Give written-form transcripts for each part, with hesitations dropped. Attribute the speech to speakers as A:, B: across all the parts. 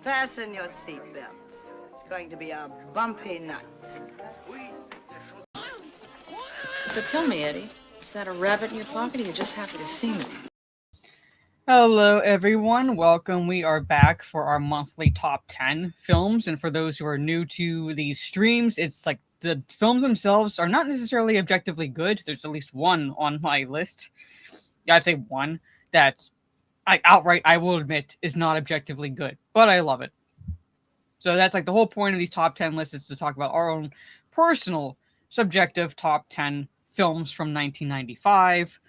A: Fasten your seatbelts. It's going to be a bumpy night.
B: But tell me, Eddie, is that a rabbit in your pocket or you're just happy to see me?
C: Hello, everyone. Welcome. We are back for our monthly top 10 films. And for those who are new to these streams, it's like the films themselves are not necessarily objectively good. There's at least one on my list. Yeah, I'd say one that I will admit, is not objectively good, but I love it. So that's like the whole point of these top 10 lists is to talk about our own personal subjective top 10 films from 1995.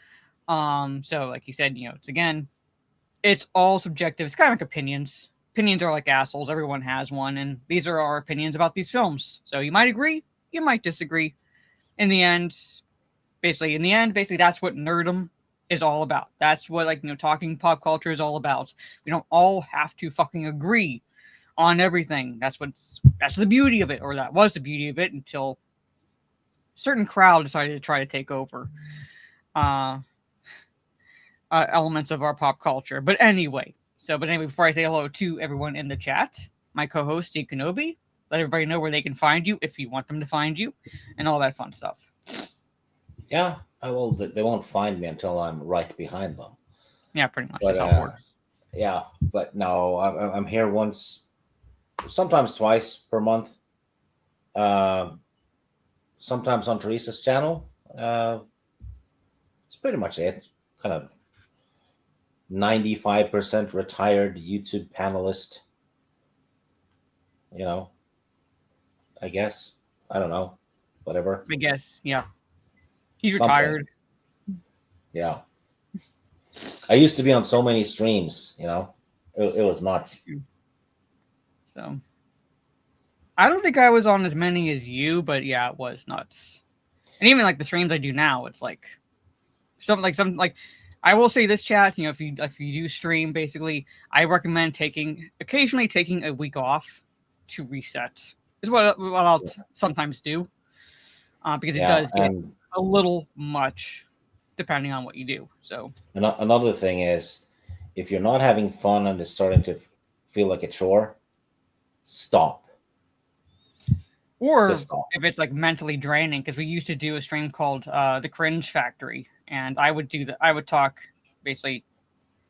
C: So like you said, it's all subjective. It's kind of like opinions. Opinions are like assholes. Everyone has one, and these are our opinions about these films. So you might agree, you might disagree. In the end, basically, that's what nerdom is all about. That's what talking pop culture is all about. We don't all have to fucking agree on everything. That's the beauty of it, or that was the beauty of it until a certain crowd decided to try to take over elements of our pop culture. But anyway, before I say hello to everyone in the chat, my co-host Steve Kenobi, let everybody know where they can find you if you want them to find you, and all that fun stuff.
D: Yeah, I will. They won't find me until I'm right behind them.
C: Yeah, pretty much. That's how it works.
D: Yeah, but no, I'm here once, sometimes twice per month. Sometimes on Teresa's channel. It's pretty much it. Kind of 95% retired YouTube panelist. I guess. I don't know. Whatever.
C: I guess, yeah. He's retired.
D: Yeah. I used to be on so many streams, it was nuts.
C: So I don't think I was on as many as you, but yeah, it was nuts. And even like the streams I do now, it's like something like I will say this, chat, if you do stream, basically, I recommend occasionally taking a week off to reset. Is what I'll sometimes do. Because it does get a little much depending on what you do. So
D: another thing is, if you're not having fun and it's starting to feel like a chore, stop.
C: Or if it's like mentally draining, because we used to do a stream called The Cringe Factory, and I would talk basically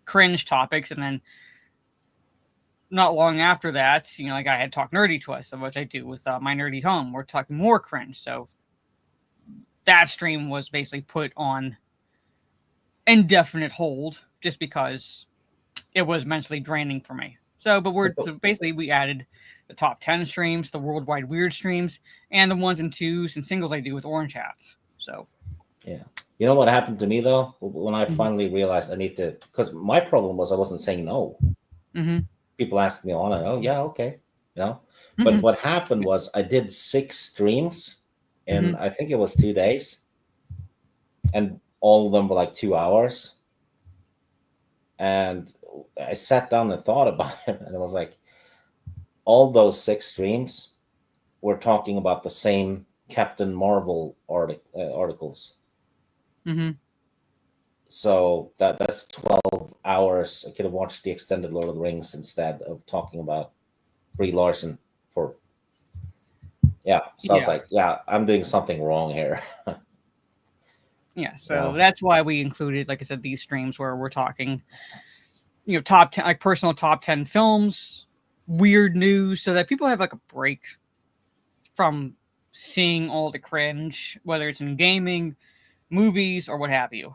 C: cringe topics, and then not long after that, like I had Talk Nerdy to Us, which I do with My Nerdy Home. We're talking more cringe. So that stream was basically put on indefinite hold just because it was mentally draining for me. So basically we added the top 10 streams, the worldwide weird streams, and the ones and twos and singles I do with Orange Hats. So
D: yeah. You know what happened to me though? When I finally realized I need to, because my problem was I wasn't saying no.
C: Mm-hmm.
D: People asked me on it. Oh yeah, okay. But what happened was I did 6 streams in I think it was 2 days, and all of them were like 2 hours. And I sat down and thought about it, and it was like all those 6 streams were talking about the same Captain Marvel articles.
C: Mm-hmm.
D: So that's 12 hours. I could have watched the extended Lord of the Rings instead of talking about Brie Larson for. Yeah, so I was like, I'm doing something wrong here.
C: Yeah, so that's why we included, like I said, these streams where we're talking, top 10, like personal top 10 films, weird news, so that people have like a break from seeing all the cringe, whether it's in gaming, movies, or what have you.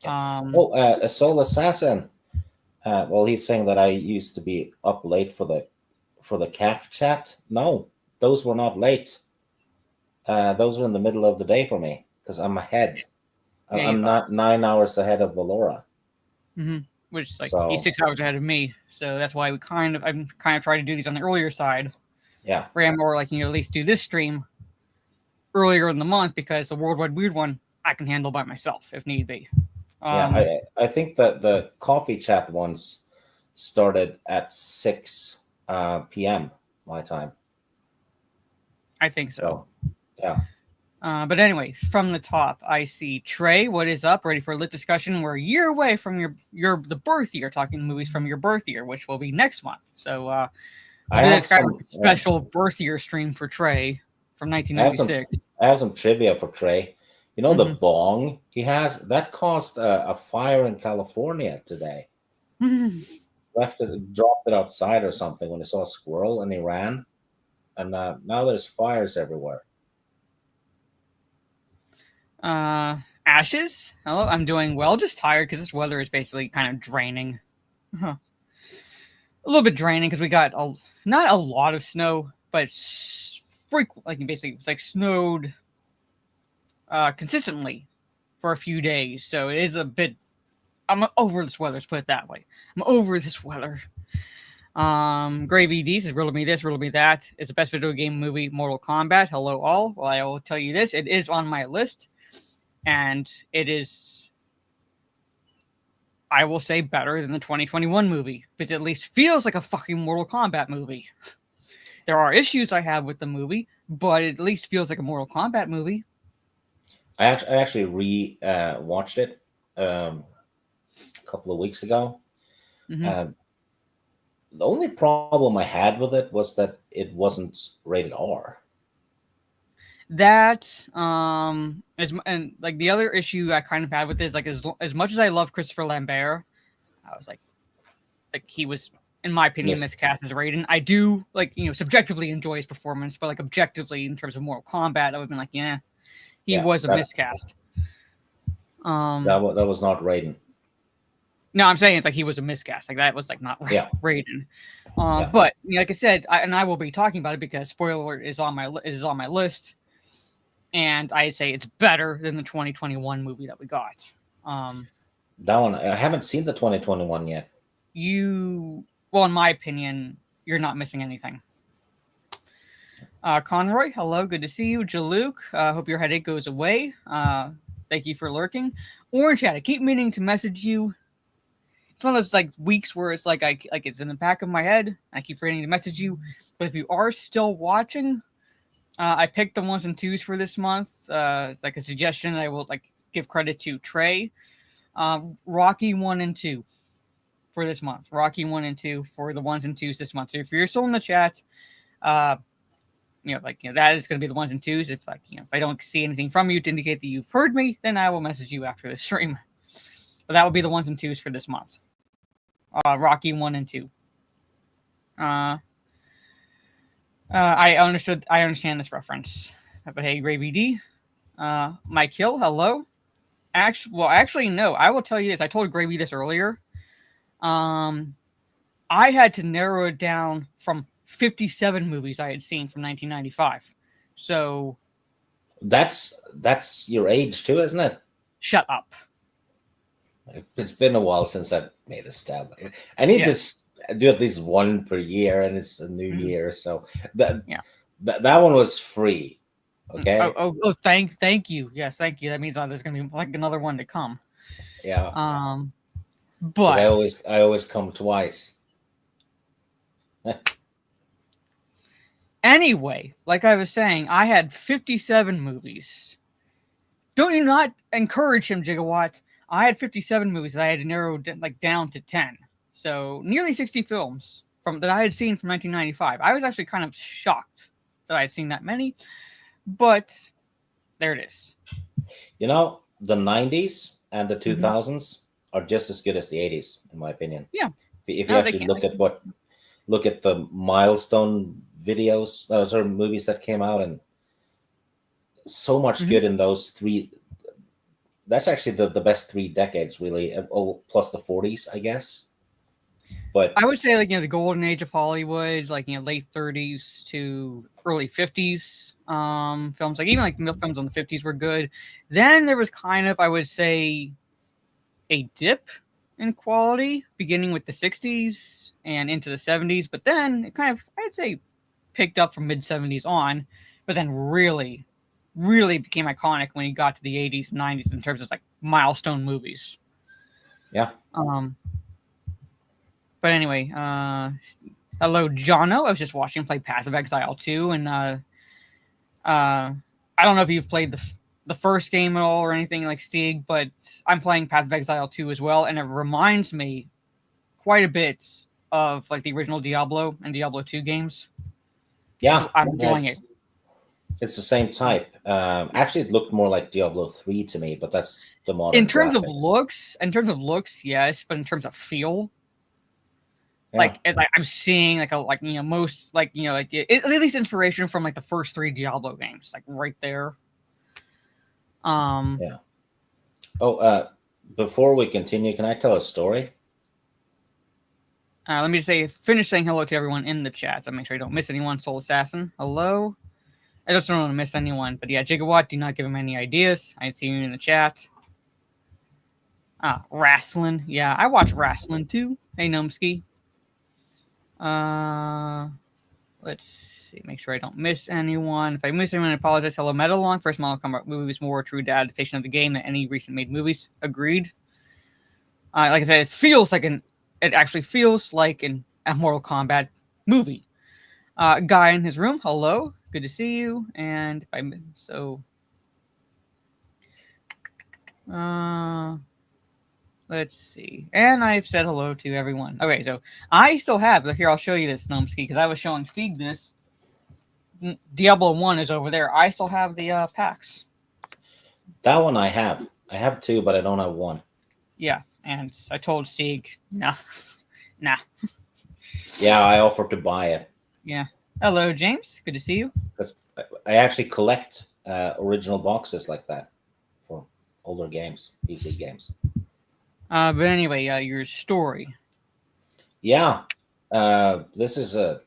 D: A Soul Assassin. He's saying that I used to be up late for the CAF chat. No, those were not late. Those were in the middle of the day for me because I'm ahead. Yeah, I'm not 9 hours ahead of Valora.
C: Mm-hmm. Which is like he's 6 hours ahead of me, so that's why I'm kind of trying to do these on the earlier side.
D: Yeah,
C: or like at least do this stream earlier in the month because the worldwide weird one I can handle by myself if need be.
D: I think that the coffee chat ones started at 6 p.m. my time.
C: I think so.
D: Yeah.
C: But anyway, from the top, I see Trey. What is up? Ready for a lit discussion? We're a year away from the birth year, talking movies from your birth year, which will be next month. So
D: I
C: it's
D: have
C: kind of
D: some
C: a special birth year stream for Trey from
D: I
C: 1996.
D: have some trivia for Trey. You know the
C: Mhm.
D: bong he has that caused a fire in California today. Dropped it outside or something when he saw a squirrel and he ran, and now there's fires everywhere.
C: Ashes. Hello, I'm doing well. Just tired because this weather is basically kind of draining. A little bit draining because we got not a lot of snow, but frequent. Like basically, it's like snowed consistently for a few days. So it is a bit. I'm over this weather. Let's put it that way. I'm over this weather. Gray BD says, riddle me this, riddle me that. Is the best video game movie Mortal Kombat? Hello, all. Well, I will tell you this. It is on my list. And it is, I will say, better than the 2021 movie. Because it at least feels like a fucking Mortal Kombat movie. There are issues I have with the movie, but it at least feels like a Mortal Kombat movie.
D: I actually watched it a couple of weeks ago.
C: Mm-hmm.
D: The only problem I had with it was that it wasn't rated R.
C: That and like the other issue I kind of had with this, like as much as I love Christopher Lambert, I was like he was, in my opinion, miscast as Raiden. I do subjectively enjoy his performance, but like objectively in terms of Mortal Kombat, I would have been like, yeah, he was a miscast.
D: That was not Raiden.
C: No, I'm saying it's like he was a miscast. Like that was like not Raiden. But like I said, I will be talking about it because spoiler alert is on my list. And I say it's better than the 2021 movie that we got.
D: That one, I haven't seen the 2021 yet.
C: Well, in my opinion, you're not missing anything. Conroy, hello, good to see you. Jaluk, hope your headache goes away. Thank you for lurking. Orange Hat, I keep meaning to message you. It's one of those like weeks where it's like it's in the back of my head. I keep forgetting to message you. But if you are still watching, I picked the 1s and 2s for this month. It's like a suggestion. I will give credit to Trey. Rocky 1 and 2 for this month. Rocky 1 and 2 for the 1s and 2s this month. So if you're still in the chat, that is going to be the 1s and 2s. If if I don't see anything from you to indicate that you've heard me, then I will message you after the stream. But that will be the 1s and 2s for this month. Rocky 1 and 2. I understand this reference. But hey, Gravy D. Mike Hill, hello. Actually, no. I will tell you this. I told Gravy this earlier. I had to narrow it down from 57 movies I had seen from 1995. So
D: that's your age too, isn't it?
C: Shut up.
D: It's been a while since I made a stab. I need to do at least one per year, and it's a new year, so that one was free. Okay.
C: Oh, thank you. Yes, thank you. That means there's gonna be like another one to come.
D: Yeah.
C: But
D: I always come twice.
C: Anyway, like I was saying, I had 57 movies. Don't you not encourage him, Gigawatt? I had 57 movies that I had to narrow down to 10. So nearly 60 films that I had seen from 1995. I was actually kind of shocked that I had seen that many, but there it is.
D: You know, the 90s and the 2000s are just as good as the 80s, in my opinion.
C: Yeah.
D: If you actually look at the milestone videos, those are movies that came out, and so much good in those three. That's actually the best 3 decades, really. Plus the 40s, I guess. But
C: I would say the golden age of Hollywood, late 30s to early 50s films. Even films on the 50s were good. Then there was kind of, I would say, a dip in quality, beginning with the 60s and into the 70s. But then it kind of, I'd say, picked up from mid 70s on. But then really became iconic when you got to the 80s and 90s in terms of milestone movies.
D: Yeah.
C: But anyway, hello, Jono. I was just watching him play Path of Exile 2, and I I don't know if you've played the first game at all or anything like Stieg, but I'm playing Path of Exile 2 as well, and it reminds me quite a bit of like the original Diablo and Diablo 2 games.
D: Yeah,
C: So I'm enjoying it.
D: It's the same type. Actually, it looked more like Diablo 3 to me, but that's the modern.
C: In terms of
D: graphics.
C: looks, yes, but in terms of feel,
D: Yeah.
C: like I'm seeing most at least inspiration from like the first 3 Diablo games, like right there.
D: Yeah. Oh, before we continue, can I tell a story?
C: Let me just finish saying hello to everyone in the chat. So make sure you don't miss anyone. Soul Assassin, hello. I just don't want to miss anyone. But yeah, Gigawatt, do not give him any ideas. I see you in the chat. Wrestling. Yeah, I watch wrestling too. Hey, Gnomesky. Let's see. Make sure I don't miss anyone. If I miss anyone, I apologize. Hello, Metalon. First Mortal Kombat movie was more true to adaptation of the game than any recent made movies. Agreed. Like I said, it actually feels like a Mortal Kombat movie. Guy in his room, hello, good to see you. And let's see. And I've said hello to everyone. Okay, so I still have, here, I'll show you this, Gnomesky, because I was showing Steve this. Diablo 1 is over there. I still have the packs.
D: That one I have. I have 2, but I don't have 1.
C: Yeah, and I told Steve, nah.
D: Yeah, I offered to buy it.
C: Yeah. Hello, James. Good to see you.
D: Because I actually collect original boxes like that for older games, PC games.
C: But anyway, your story.
D: Yeah. This is there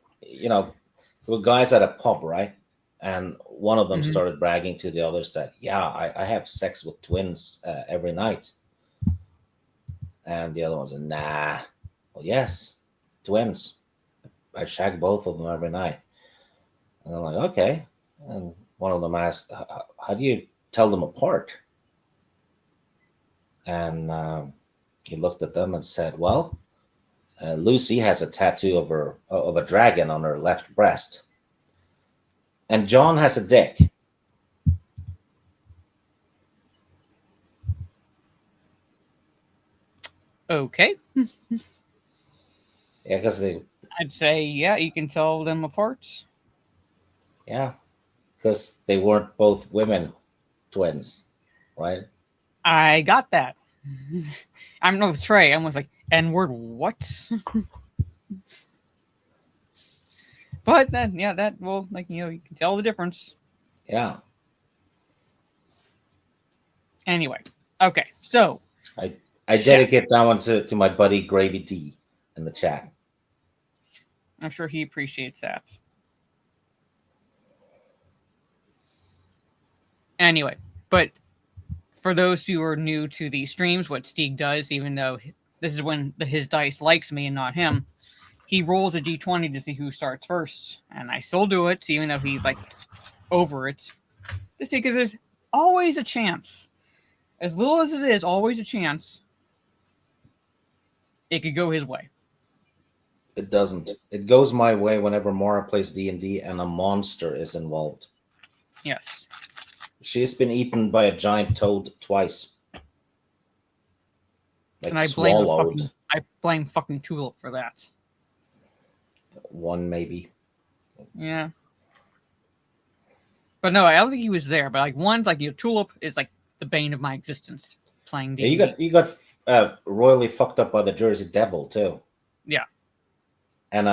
D: were guys at a pub, right? And one of them started bragging to the others that, I have sex with twins every night. And the other one said, nah. Well, yes, twins. I shag both of them every night. And I'm like, okay. And one of them asked, how do you tell them apart? And he looked at them and said, well, Lucy has a tattoo of a dragon on her left breast. And John has a dick.
C: Okay.
D: Yeah, because
C: I'd say, you can tell them apart.
D: Yeah, because they weren't both women twins, right?
C: I got that. I'm no Trey. I was like, N-word, what? But then, you can tell the difference.
D: Yeah.
C: Anyway, okay, so
D: I dedicate that one to my buddy Gravy D in the chat.
C: I'm sure he appreciates that. Anyway, but for those who are new to the streams, what Stieg does, even though this is when his dice likes me and not him, he rolls a d20 to see who starts first. And I still do it, even though he's like over it. Just because there's always a chance. As little as it is, always a chance. It could go his way.
D: It doesn't. It goes my way whenever Mara plays D&D and a monster is involved.
C: Yes.
D: She's been eaten by a giant toad twice. Like
C: and I blame fucking Tulip for that.
D: One maybe.
C: Yeah. But no, I don't think he was there. But like one's like Tulip is like the bane of my existence playing D&D.
D: Yeah, you got royally fucked up by the Jersey Devil too.
C: Yeah.
D: And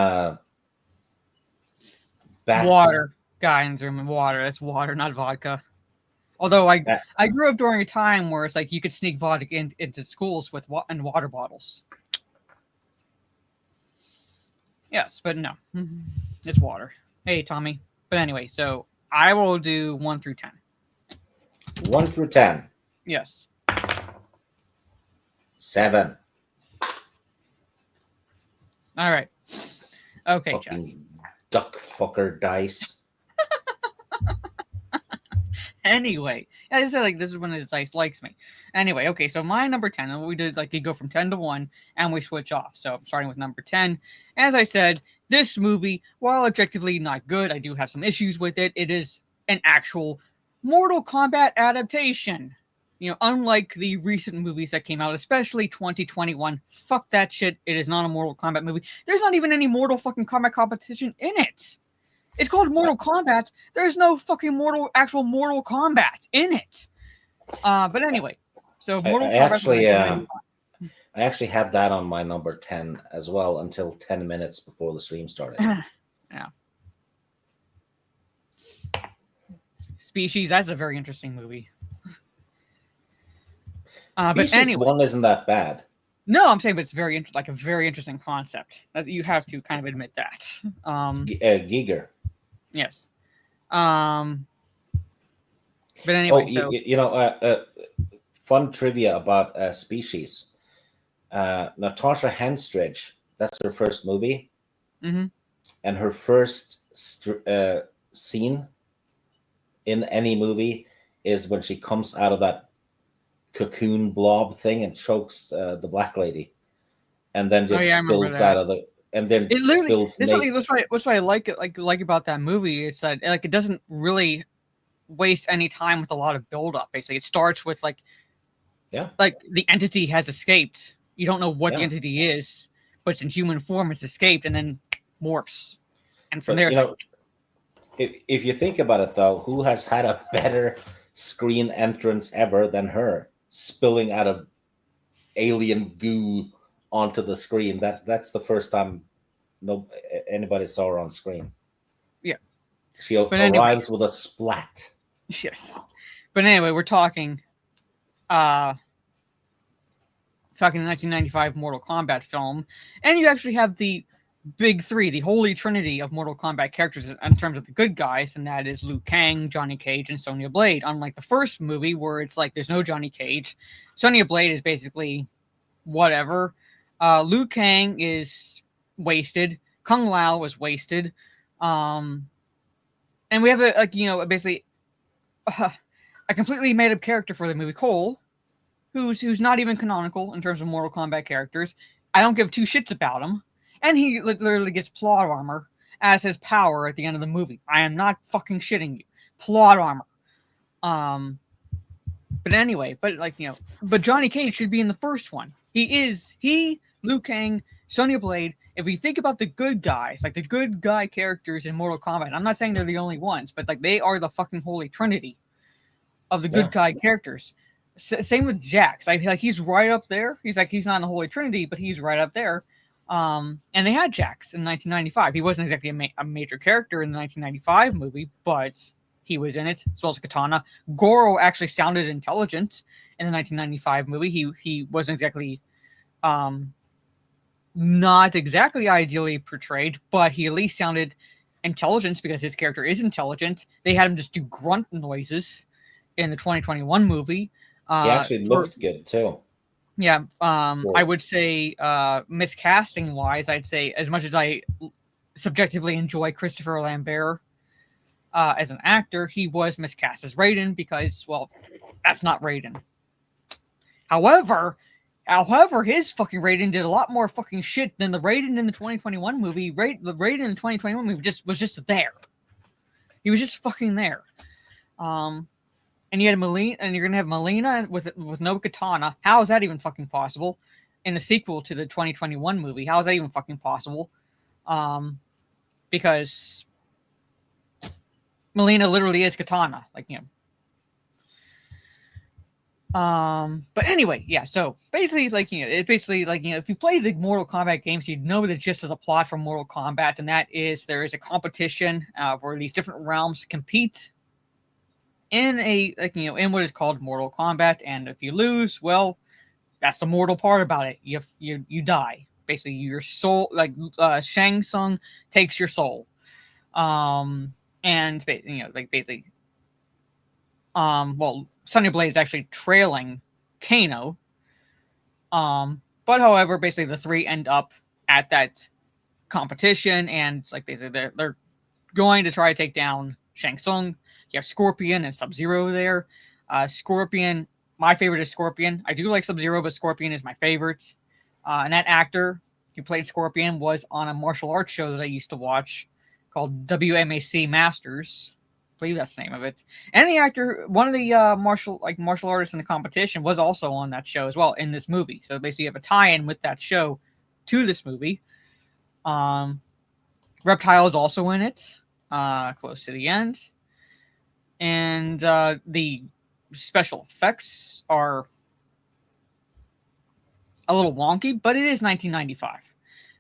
C: water. Guy in German water. That's water, not vodka. Although I grew up during a time where it's like you could sneak vodka into schools with water bottles. Yes, but no. It's water. Hey, Tommy. But anyway, so I will do 1 through 10.
D: 1 through 10.
C: Yes.
D: 7.
C: All right. Okay,
D: fucking duck fucker dice.
C: Anyway, as I said, like this is when his dice likes me. Anyway, okay, so my number 10, and what we did, like you go from 10 to 1, and we switch off. So I'm starting with number 10. As I said, this movie, while objectively not good, I do have some issues with it. It is an actual Mortal Kombat adaptation. Unlike the recent movies that came out, especially 2021, fuck that shit. It is not a Mortal Kombat movie. There's not even any Mortal fucking Kombat competition in it. It's called Mortal Kombat. There's no fucking actual Mortal Kombat in it. But anyway, so Mortal Kombat.
D: I actually had that on my number 10 as well until 10 minutes before the stream started.
C: Yeah. Species, that's a very interesting movie. But anyway,
D: 1 isn't that bad.
C: No, I'm saying, but it's very like a very interesting concept. You have to kind of admit that.
D: Giger.
C: Yes. But anyway,
D: fun trivia about Species. Natasha Henstridge, that's her first movie.
C: Mm-hmm.
D: And her first scene in any movie is when she comes out of that cocoon blob thing and chokes the black lady, and then just spills out of the, and then it literally spills.
C: What's what I like about that movie is that it doesn't really waste any time with a lot of build up. Basically, it starts with like the entity has escaped. You don't know what the entity is, but it's in human form. It's escaped and then morphs, and from there.
D: If you think about it, though, who has had a better screen entrance ever than her, spilling out of alien goo onto the screen? That's the first time anybody saw her on screen.
C: Yeah,
D: she arrives with a splat.
C: Yes, but anyway, we're talking the 1995 Mortal Kombat film, and you actually have the big three, the holy trinity of Mortal Kombat characters in terms of the good guys, and that is Liu Kang, Johnny Cage, and Sonya Blade. Unlike the first movie where it's like there's no Johnny Cage, Sonya Blade is basically whatever. Liu Kang is wasted. Kung Lao was wasted. And we have basically a completely made up character for the movie, Cole, who's not even canonical in terms of Mortal Kombat characters. I don't give two shits about him. And he literally gets plot armor as his power at the end of the movie. I am not fucking shitting you. Plot armor. But anyway, but Johnny Cage should be in the first one. He, Liu Kang, Sonya Blade. If we think about the good guys, like the good guy characters in Mortal Kombat, I'm not saying they're the only ones, but like they are the fucking holy trinity of the good guy characters. Same with Jax. He's right up there. He's not in the holy trinity, but he's right up there. And they had Jax in 1995. He wasn't exactly a major character in the 1995 movie, but he was in it, as well as Katana. Goro actually sounded intelligent in the 1995 movie. He wasn't exactly, not exactly ideally portrayed, but he at least sounded intelligent because his character is intelligent. They had him just do grunt noises in the 2021 movie.
D: He actually looked good too.
C: Yeah, I would say miscasting wise, I'd say as much as I subjectively enjoy Christopher Lambert as an actor, he was miscast as Raiden because, well, that's not Raiden. However, his fucking Raiden did a lot more fucking shit than the Raiden in the 2021 movie. The Raiden in the 2021 movie was just there. He was just fucking there. And you had Mileena, and you're gonna have Mileena with no katana. How is that even fucking possible? In the sequel to the 2021 movie, how is that even fucking possible? Because Mileena literally is katana, But anyway, yeah. So basically, if you play the Mortal Kombat games, you'd know the gist of the plot from Mortal Kombat, and that is there is a competition where these different realms compete in in what is called Mortal Kombat, and if you lose, well, that's the mortal part about it. You die. Basically, your soul, Shang Tsung takes your soul, and basically, well, Sonya Blade is actually trailing Kano, but however, basically the three end up at that competition, and basically they're going to try to take down Shang Tsung. You have Scorpion and Sub-Zero there. Scorpion, my favorite is Scorpion. I do like Sub-Zero, but Scorpion is my favorite. And that actor who played Scorpion was on a martial arts show that I used to watch called WMAC Masters. believe that's the name of it. And the actor, one of the martial artists in the competition, was also on that show as well in this movie. So basically, you have a tie-in with that show to this movie. Reptile is also in it, close to the end, and the special effects are a little wonky, but it is 1995.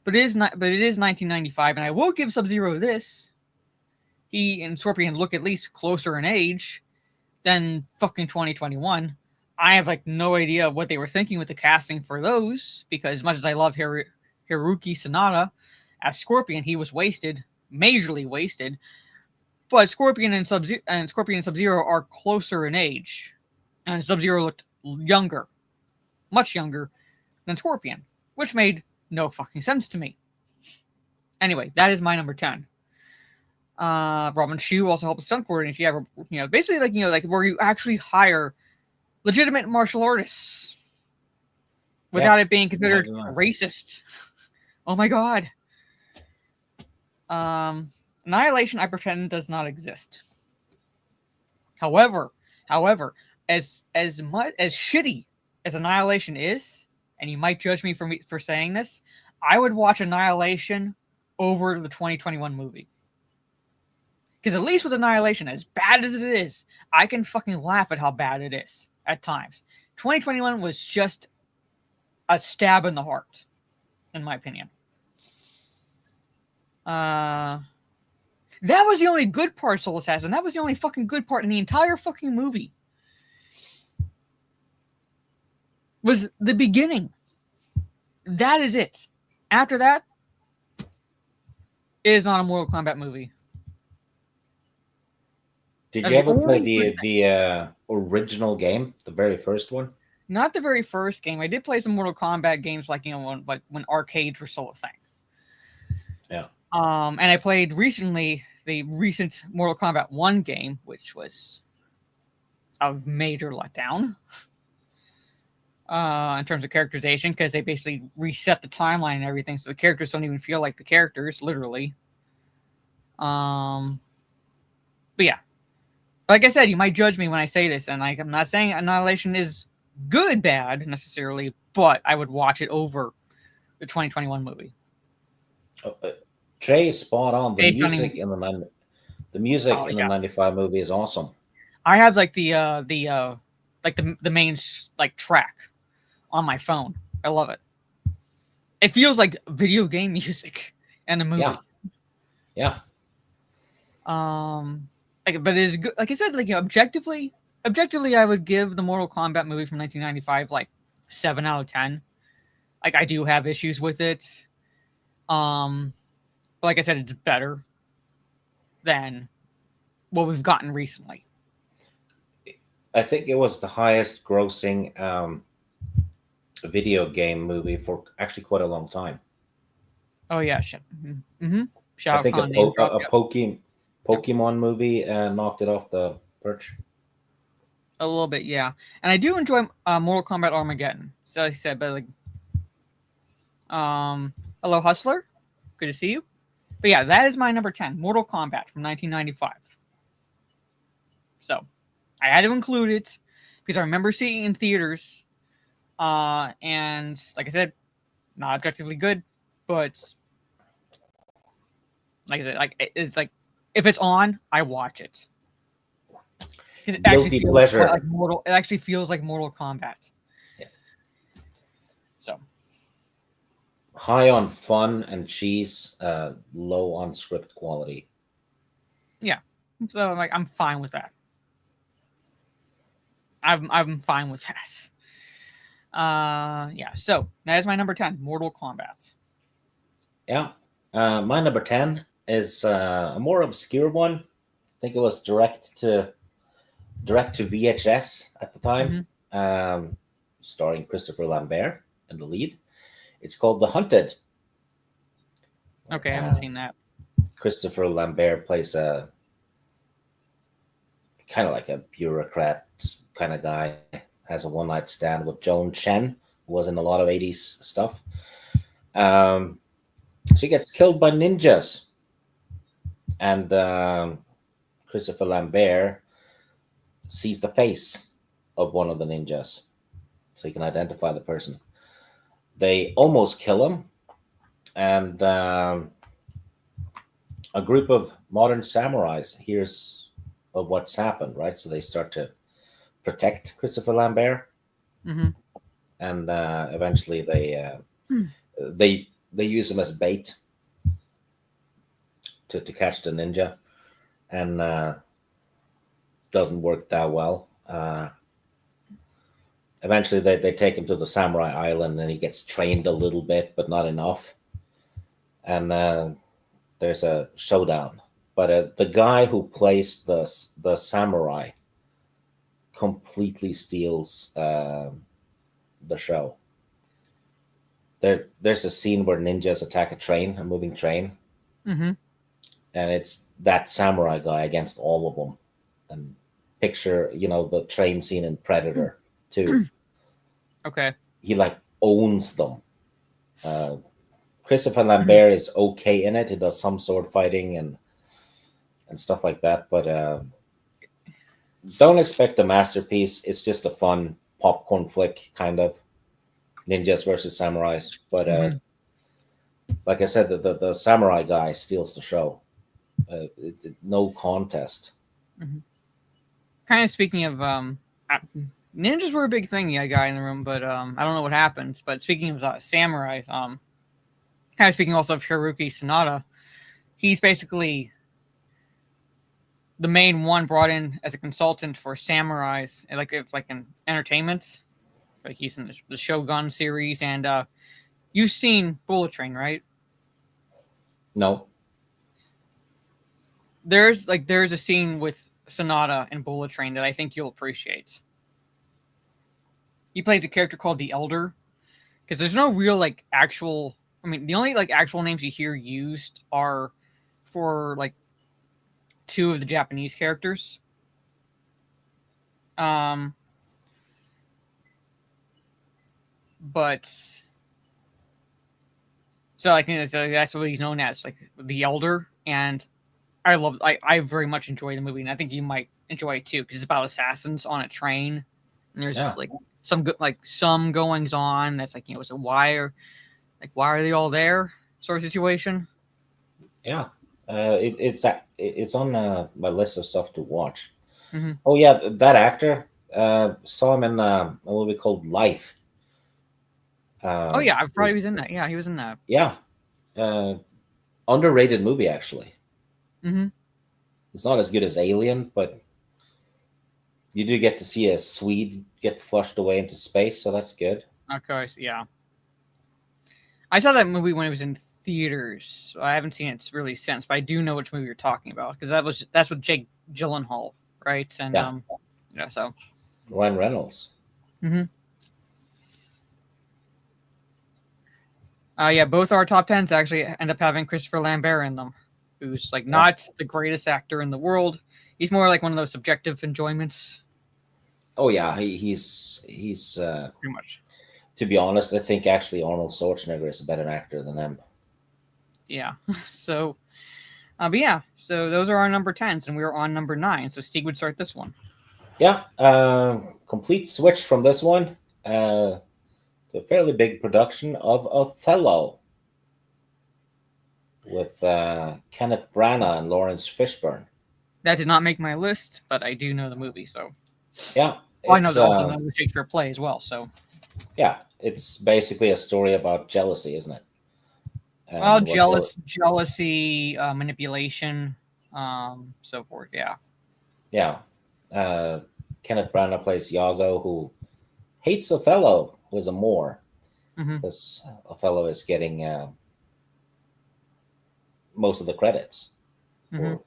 C: But it is 1995, and I will give Sub-Zero this. He and Scorpion look at least closer in age than fucking 2021. I have like no idea what they were thinking with the casting for those, because as much as I love Hiroki Sanada as Scorpion, he was wasted, majorly wasted. But Scorpion and Sub-Zero are closer in age, and Sub-Zero looked younger, much younger than Scorpion, which made no fucking sense to me. Anyway, that is my number 10. Robin Shou also helps stunt coordinator. If you ever, basically like where you actually hire legitimate martial artists without it being considered racist. Oh my god. Annihilation, I pretend, does not exist. However, as much as shitty as Annihilation is, and you might judge me for saying this, I would watch Annihilation over the 2021 movie. Because at least with Annihilation, as bad as it is, I can fucking laugh at how bad it is at times. 2021 was just a stab in the heart, in my opinion. That was the only good part, Soul Assassin. That was the only fucking good part in the entire fucking movie. Was the beginning. That is it. After that, it is not a Mortal Kombat movie.
D: Did you ever play the original game, the very first one?
C: Not the very first game. I did play some Mortal Kombat games, when arcades were still a thing.
D: Yeah.
C: And I played recently the recent Mortal Kombat 1 game, which was a major letdown in terms of characterization, because they basically reset the timeline and everything, so the characters don't even feel like the characters, literally. But yeah. Like I said, you might judge me when I say this, and I'm not saying Annihilation is bad necessarily, but I would watch it over the 2021 movie.
D: Trey is spot on. The music in the 95 movie is awesome.
C: I have like the main track on my phone. I love it. It feels like video game music in a movie.
D: Yeah.
C: But it is good. Like I said, objectively, I would give the Mortal Kombat movie from 1995 7 out of 10. I do have issues with it. But like I said, it's better than what we've gotten recently.
D: I think it was the highest grossing video game movie for actually quite a long time.
C: Oh yeah, shit. Mm-hmm.
D: I think Pokemon movie knocked it off the perch.
C: A little bit, yeah. And I do enjoy Mortal Kombat Armageddon. So like I said, but hello Hustler, good to see you. But yeah, that is my number 10, Mortal Kombat from 1995. So I had to include it because I remember seeing it in theaters, and like I said, not objectively good, but like I said, it's if it's on, I watch it. It
D: Guilty pleasure.
C: It actually feels like Mortal Kombat.
D: Yeah.
C: So
D: high on fun and cheese, low on script quality.
C: Yeah. So I'm fine with that. I'm fine with that. Yeah. So that is my number 10, Mortal Kombat.
D: Yeah. My number 10 is a more obscure one. I think it was direct to VHS at the time, starring Christopher Lambert in the lead. It's called The Hunted.
C: Okay, I haven't seen that.
D: Christopher Lambert plays a kind of like a bureaucrat kind of guy. Has a one-night stand with Joan Chen, who was in a lot of 80s stuff. She gets killed by ninjas. And Christopher Lambert sees the face of one of the ninjas, so he can identify the person. They almost kill him, and a group of modern samurais hears of what's happened, right? So they start to protect Christopher Lambert,
C: Mm-hmm.
D: and eventually they use him as bait to catch the ninja, and doesn't work that well. Eventually, they take him to the Samurai Island, and he gets trained a little bit, but not enough. And there's a showdown. But the guy who plays the samurai completely steals the show. There's a scene where ninjas attack a moving train,
C: Mm-hmm.
D: and it's that samurai guy against all of them. And picture, the train scene in Predator too.
C: Okay.
D: He like owns them. Christopher Lambert is okay in it. He does some sword fighting and stuff like that, but don't expect a masterpiece. It's just a fun popcorn flick, kind of ninjas versus samurais. But like I said, the samurai guy steals the show. It's no contest.
C: Mm-hmm. Kind of speaking of ninjas were a big thing, yeah, guy in the room, but I don't know what happens. But speaking of samurais, kind of speaking also of Hiroyuki Sanada, he's basically the main one brought in as a consultant for samurais, like in entertainment. Like he's in the Shogun series, and you've seen Bullet Train, right?
D: No.
C: There's a scene with Sanada in Bullet Train that I think you'll appreciate. He plays a character called the Elder, because there's no real actual. I mean, the only actual names you hear used are for two of the Japanese characters. But so that's what he's known as, the Elder, and I very much enjoy the movie, and I think you might enjoy it too because it's about assassins on a train, and there's some goings on that's so why are they all there sort of situation.
D: Yeah, it's on my list of stuff to watch.
C: Mm-hmm.
D: Oh yeah, that actor, saw him in a movie called Life.
C: Oh yeah, I probably was in that. Yeah, he was in that.
D: Yeah, underrated movie actually.
C: Mm-hmm.
D: It's not as good as Alien, but you do get to see a Swede get flushed away into space, so that's good.
C: Of course, yeah. I saw that movie when it was in theaters. I haven't seen it really since, but I do know which movie you're talking about because that's with Jake Gyllenhaal, right? And
D: yeah,
C: so
D: Ryan Reynolds.
C: Mm-hmm. Yeah, both our top 10s actually end up having Christopher Lambert in them, who's not the greatest actor in the world. He's more like one of those subjective enjoyments.
D: Oh yeah, he's
C: pretty much.
D: To be honest, I think actually Arnold Schwarzenegger is a better actor than him.
C: Yeah. So, but yeah, so those are our number 10s, and we're on number 9. So Steve would start this one.
D: Yeah, complete switch from this one. A fairly big production of Othello with Kenneth Branagh and Lawrence Fishburne.
C: That did not make my list, but I do know the movie, so
D: yeah.
C: I know the Shakespeare play as well. So
D: yeah, it's basically a story about jealousy, isn't it?
C: Well, jealousy, manipulation, so forth. Yeah.
D: Yeah. Kenneth Branagh plays Iago, who hates Othello, who is a Moor, because Othello is getting most of the credits for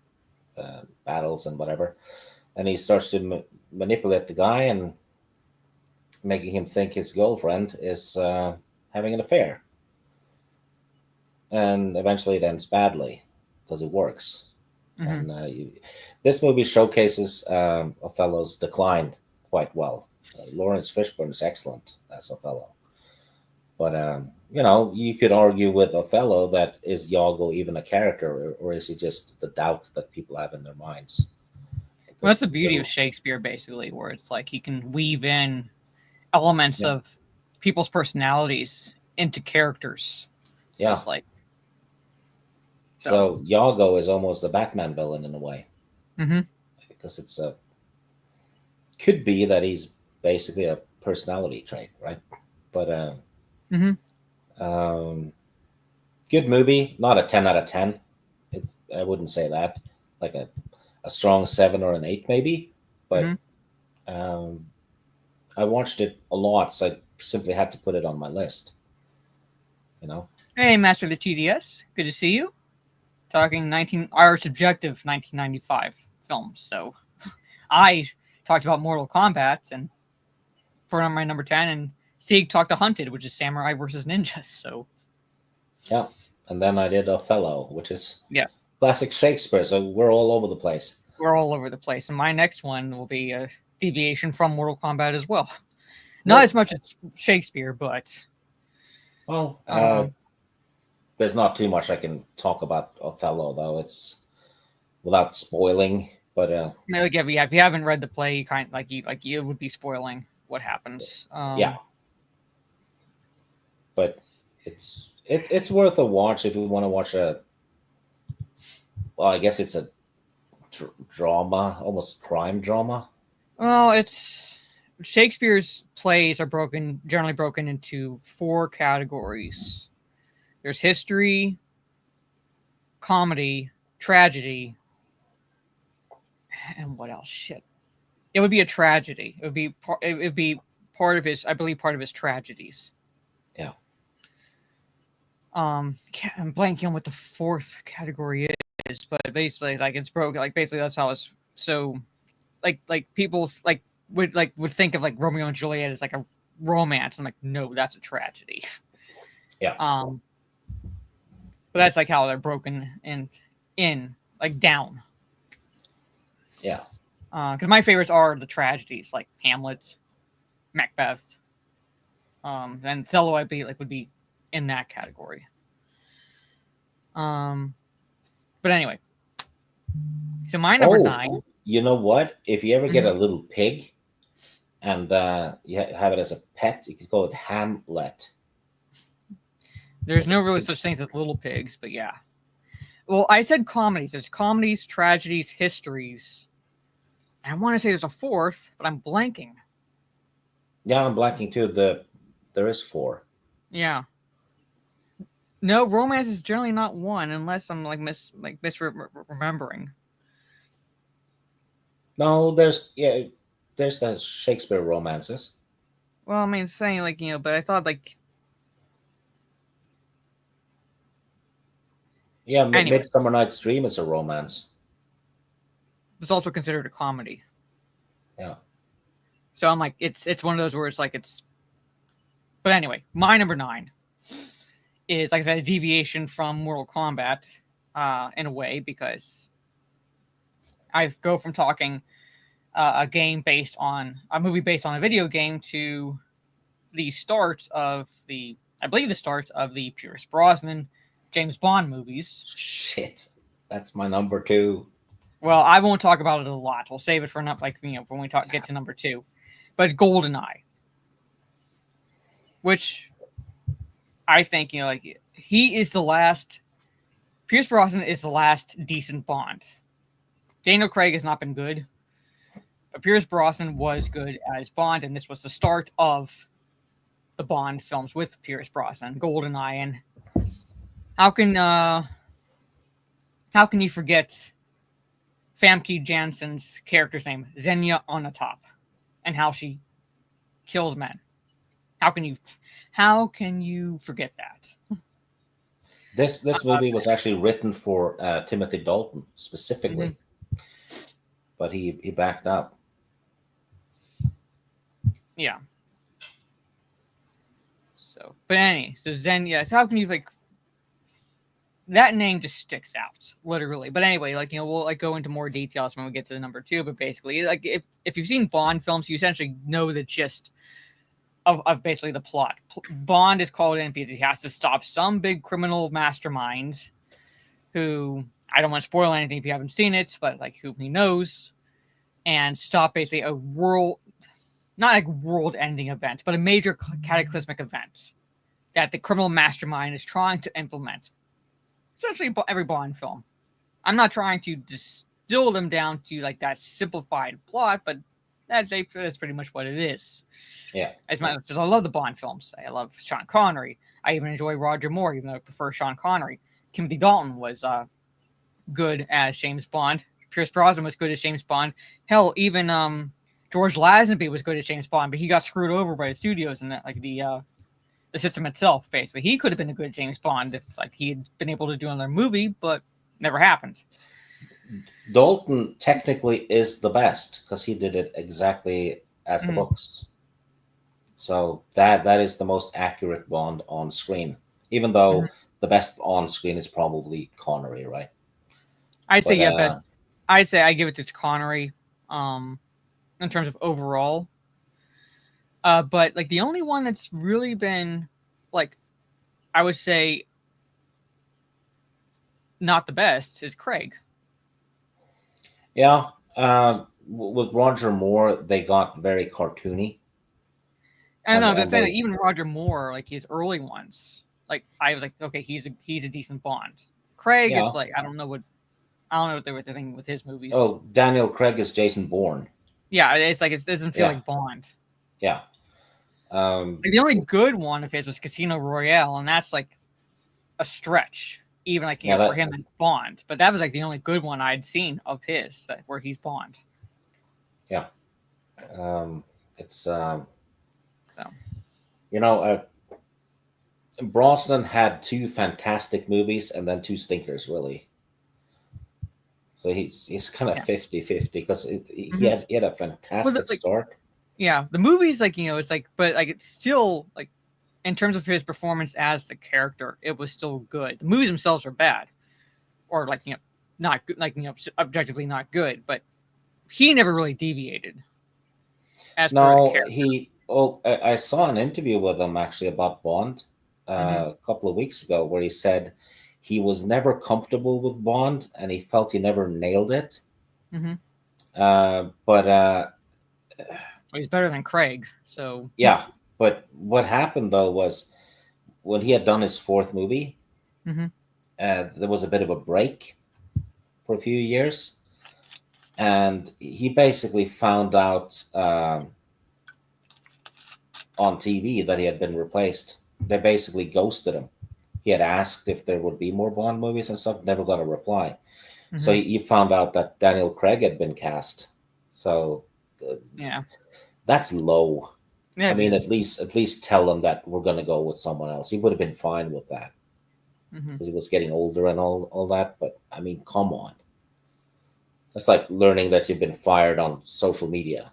D: battles and whatever. And he starts to manipulate the guy and making him think his girlfriend is having an affair. And eventually it ends badly because it works. And this movie showcases Othello's decline quite well. Lawrence Fishburne is excellent as Othello. But, you could argue with Othello that is Iago even a character, or is he just the doubt that people have in their minds?
C: Well, that's the beauty of Shakespeare, basically, where it's like he can weave in elements of people's personalities into characters. So it's like.
D: So Iago is almost a Batman villain in a way.
C: Mm-hmm.
D: Because it's could be that he's basically a personality trait, right? But good movie, not a 10 out of 10. I wouldn't say that. Like a strong 7 or an 8 maybe. But I watched it a lot, so I simply had to put it on my list. You know.
C: Hey, Master of the TDS, good to see you. Talking our subjective 1995 films. So I talked about Mortal Kombat and for my number 10, and Sieg talked to Hunted, which is Samurai versus Ninjas. So
D: yeah, and then I did Othello, which is
C: classic
D: Shakespeare. So we're all over the place.
C: We're all over the place, and my next one will be a deviation from Mortal Kombat as well. Not as much as Shakespeare, but
D: there's not too much I can talk about Othello, though. It's without spoiling, but
C: if you haven't read the play, you would be spoiling what happens.
D: But it's worth a watch if you want to watch a. Well, I guess it's a drama, almost crime drama.
C: Well, it's Shakespeare's plays are generally broken into 4 categories. There's history, comedy, tragedy, and what else? Shit. It would be a tragedy. It would be part of his, I believe, part of his tragedies.
D: Yeah.
C: I'm blanking on what the 4th category is, but basically, it's broken. Basically, that's how it's so. People would think of Romeo and Juliet as a romance. I'm like, no, that's a tragedy.
D: Yeah.
C: But that's how they're broken in down.
D: Yeah.
C: Because my favorites are the tragedies, like Hamlet, Macbeth, and Othello. Would be in that category. But anyway, so my number 9.
D: You know what? If you ever get a little pig, and you have it as a pet, you could call it Hamlet.
C: There's no really such things as little pigs, but yeah. Well, I said comedies. There's comedies, tragedies, histories. I want to say there's a 4th, but I'm blanking.
D: Yeah, I'm blanking too. There is 4.
C: Yeah. No, romance is generally not one, unless I'm misremembering.
D: No, there's the Shakespeare romances.
C: Well, I mean, saying but I thought
D: Yeah,
C: anyway.
D: Midsummer Night's Dream is a romance.
C: It's also considered a comedy.
D: Yeah.
C: So I'm it's one of those where it's. But anyway, my number 9 is, like I said, a deviation from Mortal Kombat, in a way, because I go from talking a movie based on a video game to the start of the Pierce Brosnan James Bond movies.
D: Shit, that's my number 2.
C: Well, I won't talk about it a lot. We'll save it for when we get to number 2. But GoldenEye, which I think he is the last. Pierce Brosnan is the last decent Bond. Daniel Craig has not been good, but Pierce Brosnan was good as Bond, and this was the start of the Bond films with Pierce Brosnan, GoldenEye, and how can you forget Famke Janssen's character's name, Xenia Onatopp, and how she kills men? How can you forget that?
D: This movie was actually written for Timothy Dalton specifically, but he backed up.
C: Yeah. So Xenia. So how can you that name just sticks out, literally. But anyway, we'll go into more details when we get to the number 2. But basically, if you've seen Bond films, you essentially know the gist of basically the plot. Bond is called in because he has to stop some big criminal mastermind who, I don't want to spoil anything if you haven't seen it, but who he knows, and stop basically a world, not like world-ending event, but a major cataclysmic event that the criminal mastermind is trying to implement. Essentially, every Bond film. I'm not trying to distill them down to like that simplified plot, but that's pretty much what it is.
D: Yeah.
C: As much as I love the Bond films, I love Sean Connery. I even enjoy Roger Moore, even though I prefer Sean Connery. Timothy Dalton was good as James Bond. Pierce Brosnan was good as James Bond. Hell, even George Lazenby was good as James Bond, but he got screwed over by the studios and the system itself. Basically, he could have been a good James Bond if like he had been able to do another movie, but never happened.
D: Dalton technically is the best because he did it exactly as the books. So that is the most accurate Bond on screen, even though the best on screen is probably Connery, right?
C: I'd say best. I'd say I give it to Connery, in terms of overall. But like the only one that's really been like, I would say, not the best is Craig.
D: Yeah, with Roger Moore, they got very cartoony.
C: I don't know. The thing that even Roger Moore, like his early ones, like I was like, okay, he's a decent Bond. Craig is like I don't know what they were thinking with his movies.
D: Oh, Daniel Craig is Jason Bourne.
C: Yeah, it's like it doesn't feel like Bond.
D: Yeah.
C: Like the only good one of his was Casino Royale, and that's like a stretch. Even like for him as Bond, but that was like the only good one I'd seen of his where he's Bond.
D: Yeah, it's so Brosnan had two fantastic movies and then two stinkers, really. So he's kind of 50-50 because he had a fantastic start.
C: Yeah, the movies it's like, but like it's still like. In terms of his performance as the character, it was still good. The movies themselves are bad, or not good, objectively not good. But he never really deviated. I
D: saw an interview with him actually about Bond a couple of weeks ago, where he said he was never comfortable with Bond and he felt he never nailed it. But
C: he's better than Craig, so
D: yeah. But what happened, though, was when he had done his fourth movie, there was a bit of a break for a few years. And he basically found out on TV that he had been replaced. They basically ghosted him. He had asked if there would be more Bond movies and stuff, never got a reply. So he found out that Daniel Craig had been cast. So that's low. Yeah, I mean, at least tell him that we're going to go with someone else. He would have been fine with that because he was getting older and all that. But I mean, come on. That's like learning that you've been fired on social media.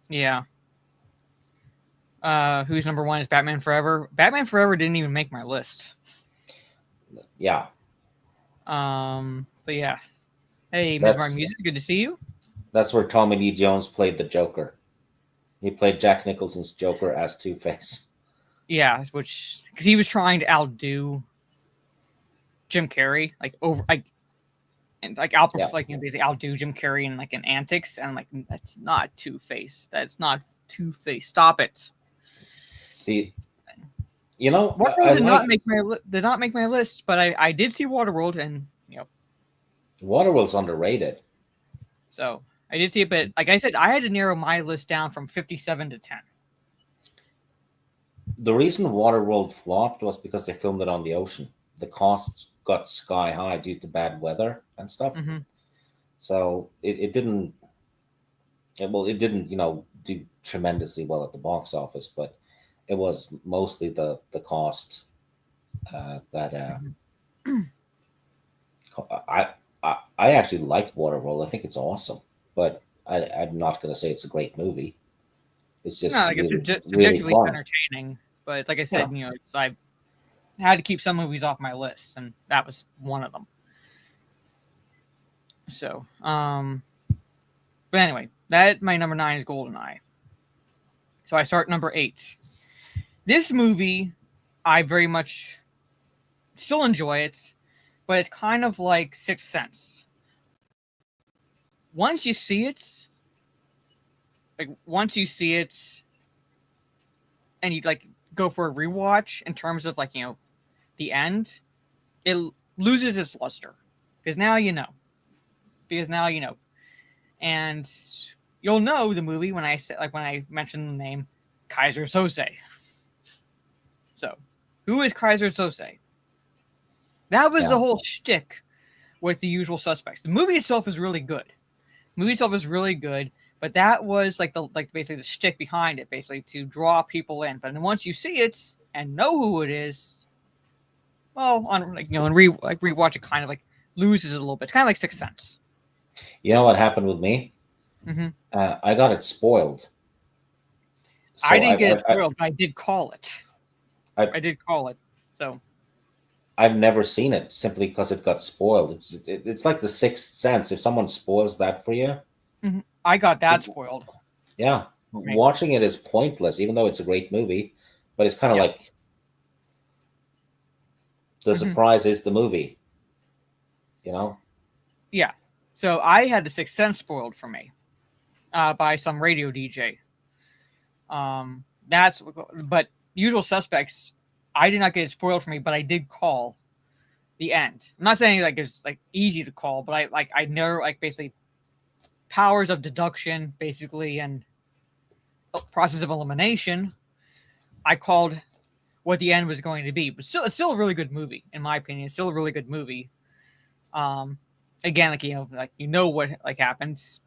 C: Yeah. Who's number one is Batman Forever. Batman Forever didn't even make my list.
D: Yeah.
C: But yeah. Hey, Ms. Martin Music, good to see you.
D: That's where Tommy Lee Jones played the Joker. He played Jack Nicholson's Joker as Two-Face. Yeah,
C: because he was trying to outdo Jim Carrey, basically outdo Jim Carrey in antics, and I'm like, that's not Two-Face. That's not Two-Face. Stop it. Waterworld did not make my list, but I did see Waterworld, and
D: Waterworld's underrated.
C: So. I did see it, but like I said, I had to narrow my list down from 57 to 10.
D: The reason Waterworld flopped was because they filmed it on the ocean. The costs got sky high due to bad weather and stuff. So it didn't do tremendously well at the box office, but it was mostly the cost that I actually like Waterworld. I think it's awesome. But I'm not going to say it's a great movie. It's just
C: subjectively entertaining. But it's like I said, I had to keep some movies off my list, and that was one of them. So, but anyway, my number 9 is GoldenEye. So I start number 8. This movie, I very much still enjoy it, but it's kind of like Sixth Sense. Once you see it, like once you see it, and you like go for a rewatch in terms of like the end, it loses its luster because now you know. And you'll know the movie when I mention the name Kaiser Sose. So, who is Kaiser Sose? That was the whole shtick with The Usual Suspects. The movie itself is really good. But that was basically the shtick behind it, basically to draw people in. But then once you see it and know who it is, well, rewatch it kind of like loses it a little bit. It's kind of like Sixth Sense.
D: You know what happened with me?
C: Mm-hmm.
D: I got it spoiled.
C: So I didn't get it spoiled, but I did call it. I did call it. So
D: I've never seen it simply because it got spoiled. It's like the Sixth Sense. If someone spoils that for you,
C: I got that spoiled.
D: Yeah, right. Watching it is pointless, even though it's a great movie. But it's kind of like the surprise is the movie.
C: Yeah. So I had the Sixth Sense spoiled for me by some radio DJ. But Usual Suspects, I did not get it spoiled for me, but I did call the end. I'm not saying like it's like easy to call, but I know basically powers of deduction, basically, and process of elimination. I called what the end was going to be, but it's still a really good movie, in my opinion. It's still a really good movie. Again, what happens.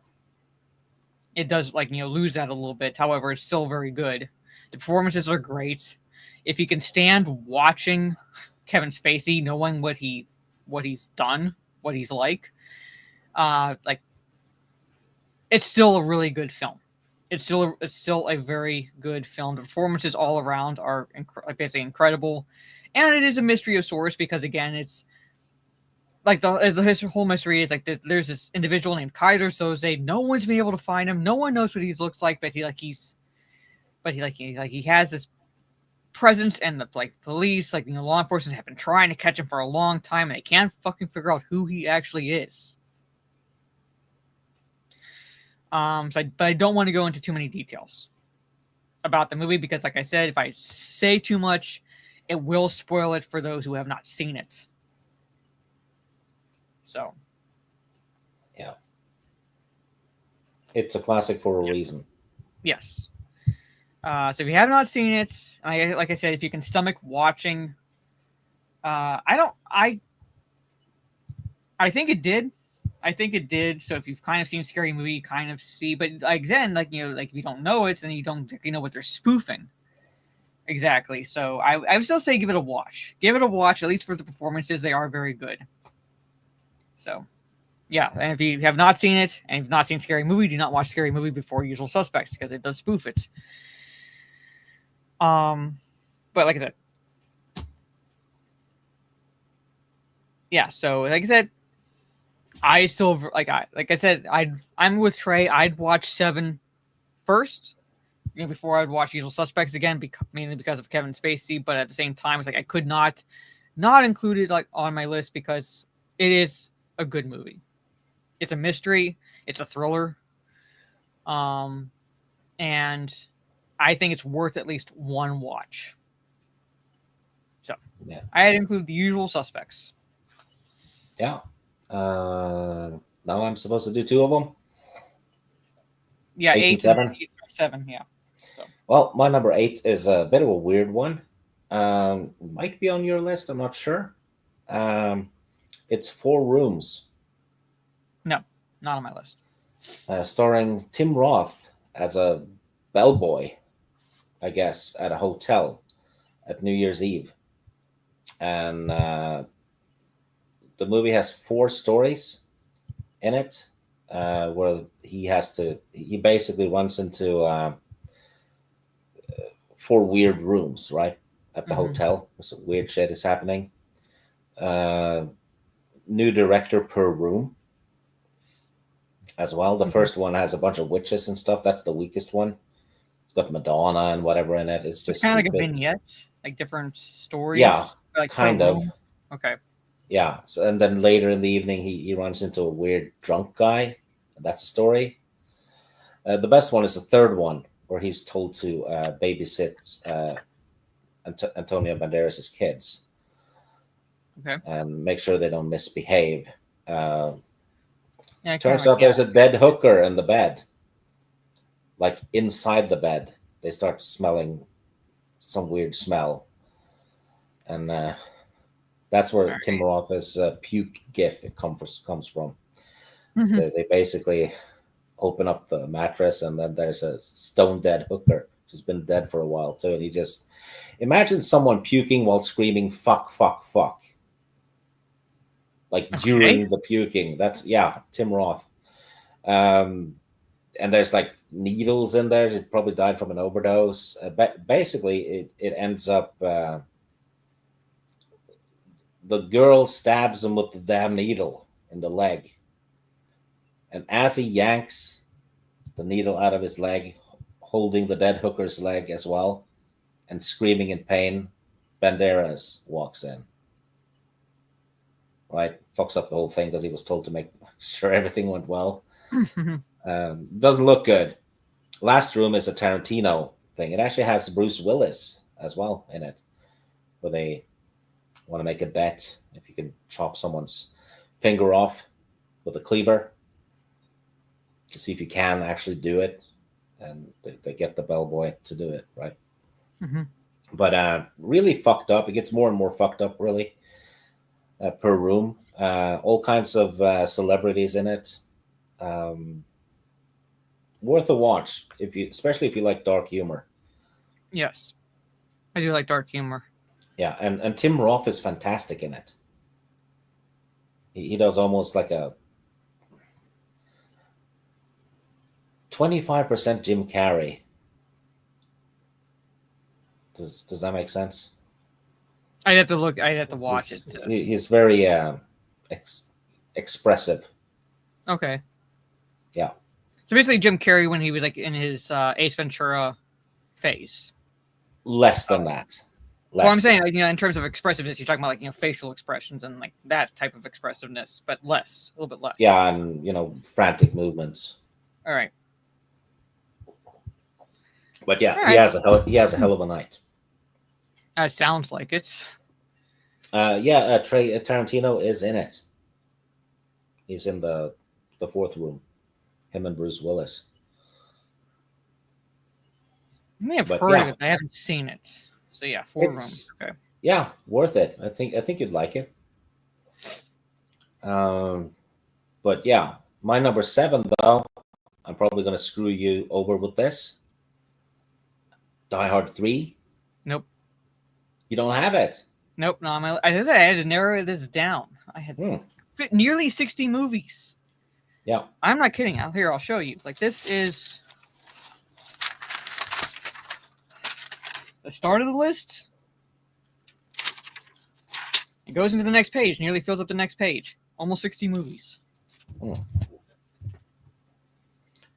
C: It does lose that a little bit. However, it's still very good. The performances are great. If you can stand watching Kevin Spacey, knowing what he's done, what he's like, it's still a really good film. It's still a very good film. The performances all around are basically incredible, and it is a mystery of sorts because again, it's like his whole mystery is like there's this individual named Kaiser Soze. No one's been able to find him. No one knows what he looks like, but he has this presence, and the police, law enforcement have been trying to catch him for a long time, and they can't fucking figure out who he actually is. But I don't want to go into too many details about the movie because, like I said, if I say too much, it will spoil it for those who have not seen it. So,
D: yeah, it's a classic for a reason.
C: Yes. So if you have not seen it, like I said, if you can stomach watching, I think it did. So if you've kind of seen a scary movie, you kind of see, but if you don't know it, then you don't exactly know what they're spoofing. Exactly. So I would still say give it a watch. Give it a watch, at least for the performances. They are very good. So, yeah. And if you have not seen it and you've not seen Scary Movie, do not watch Scary Movie before Usual Suspects because it does spoof it. But like I said, yeah. So like I said, I still I'm with Trey. I'd watch 7 first, before I'd watch Usual Suspects again, mainly because of Kevin Spacey. But at the same time, it's I could not include it on my list because it is a good movie. It's a mystery. It's a thriller. And I think it's worth at least one watch. So yeah, I had to include The Usual Suspects.
D: Yeah. Now I'm supposed to do 2 of them.
C: Yeah, 8 and 7. 7. Yeah. So.
D: Well, my number 8 is a bit of a weird one. Might be on your list. I'm not sure. It's 4 Rooms.
C: No, not on my list.
D: Starring Tim Roth as a bellboy, I guess, at a hotel at New Year's Eve. And the movie has 4 stories in it, where he basically runs into 4 weird rooms, right, at the hotel. Some weird shit is happening. New director per room as well. The first one has a bunch of witches and stuff. That's the weakest one. It's got Madonna and whatever in it. It's just
C: kind of like a vignette, like different stories.
D: Yeah,
C: like
D: kind of.
C: Okay.
D: Yeah. So, and then later in the evening, he runs into a weird drunk guy. That's a story. The best one is the third one, where he's told to babysit Antonio Banderas' kids.
C: Okay.
D: And make sure they don't misbehave.
C: Yeah,
D: Turns out there's a dead hooker in the bed. Like inside the bed. They start smelling some weird smell. And that's where Tim Roth's puke gif comes from.
C: Mm-hmm.
D: They basically open up the mattress, and then there's a stone dead hooker who's been dead for a while too. And he just imagine someone puking while screaming "fuck, fuck, fuck," like during the puking. That's Tim Roth. And there's like needles in there. He probably died from an overdose. But basically, it ends up. The girl stabs him with the damn needle in the leg. And as he yanks the needle out of his leg, holding the dead hooker's leg as well, and screaming in pain, Banderas walks in. Right? Fucks up the whole thing because he was told to make sure everything went well. Doesn't look good. Last Room is a Tarantino thing. It actually has Bruce Willis as well in it, where they want to make a bet if you can chop someone's finger off with a cleaver to see if you can actually do it, and they get the bellboy to do it, right? But really fucked up. It gets more and more fucked up, really, per room. All kinds of celebrities in it. Worth a watch, especially if you like dark humor.
C: Yes, I do like dark humor.
D: Yeah, and Tim Roth is fantastic in it. He does almost like a 25% Jim Carrey. Does that make sense?
C: I'd have to watch it.
D: He's very expressive.
C: Okay.
D: Yeah.
C: So basically, Jim Carrey when he was like in his Ace Ventura phase.
D: Less than that.
C: Well, I'm saying, like, in terms of expressiveness, you're talking about like facial expressions and like that type of expressiveness, but a little bit less.
D: Yeah, and frantic movements.
C: All right.
D: But yeah,
C: right.
D: he has a hell of a night.
C: Sounds like it.
D: Tarantino is in it. He's in the fourth room. Him and Bruce Willis.
C: I may have heard of it. I haven't seen it. So yeah, 4 rooms. Okay.
D: Yeah, worth it. I think you'd like it. But yeah, my number 7 though, I'm probably going to screw you over with this. Die Hard 3.
C: Nope.
D: You don't have it.
C: Nope. No, I had to narrow this down. I had nearly 60 movies.
D: Yeah.
C: I'm not kidding. I'll show you. Like, this is the start of the list. It goes into the next page, nearly fills up the next page. Almost 60 movies.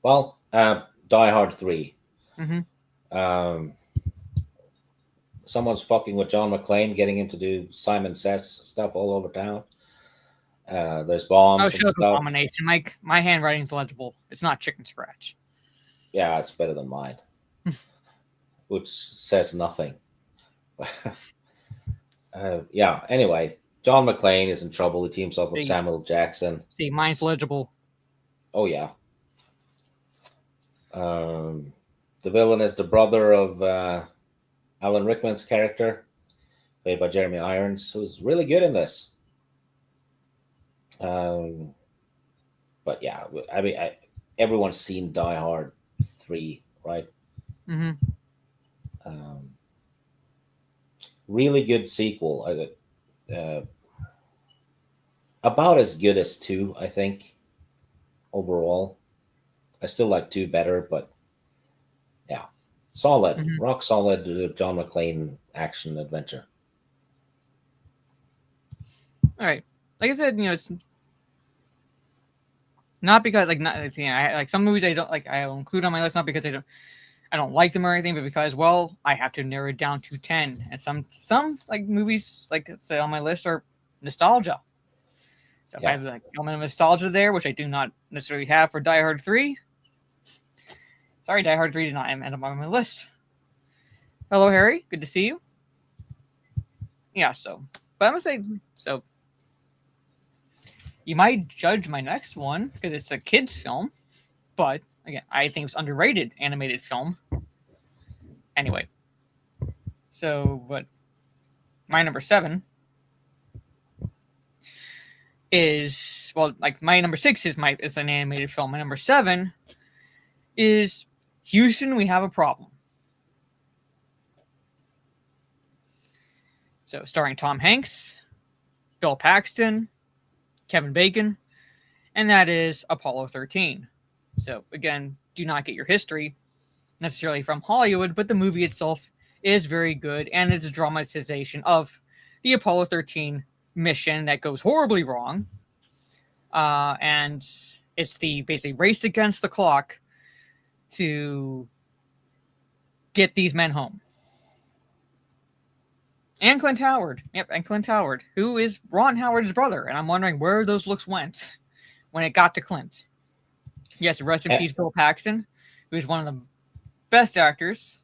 D: Well, Die Hard 3. Someone's fucking with John McClane, getting him to do Simon Says stuff all over town. There's bombs and stuff.
C: Abomination. My handwriting's legible. It's not chicken scratch.
D: Yeah, it's better than mine. Which says nothing. Anyway, John McClane is in trouble. He teams up with Samuel Jackson.
C: See, mine's legible.
D: Oh, yeah. The villain is the brother of Alan Rickman's character, played by Jeremy Irons, who's really good in this. But yeah, I mean, everyone's seen Die Hard 3, right? Really good sequel. About as good as 2, I think, overall. I still like 2 better, but yeah, solid, rock solid John McClane action adventure.
C: All right, like I said, it's not because like some movies I don't like. I will include on my list not because I don't like them or anything, but because I have to narrow it down to 10, and some like movies like say on my list are nostalgia. So if I have like element of nostalgia there, which I do not necessarily have for Die Hard 3. Sorry, Die Hard 3 did not end up on my list. Hello, Harry. Good to see you. Yeah, but I'm going to say, so you might judge my next one because it's a kid's film, but again, I think it's underrated animated film. Anyway, but my number 7 is, well, like my number 6 is an animated film. My number 7 is Houston, We Have a Problem. So, starring Tom Hanks, Bill Paxton, Kevin Bacon, and that is Apollo 13. So, again, do not get your history necessarily from Hollywood, but the movie itself is very good, and it's a dramatization of the Apollo 13 mission that goes horribly wrong. And it's the basically race against the clock to get these men home. And Clint Howard. Yep, and Clint Howard, who is Ron Howard's brother. And I'm wondering where those looks went when it got to Clint. Yes, rest in peace, Bill Paxton, who's one of the best actors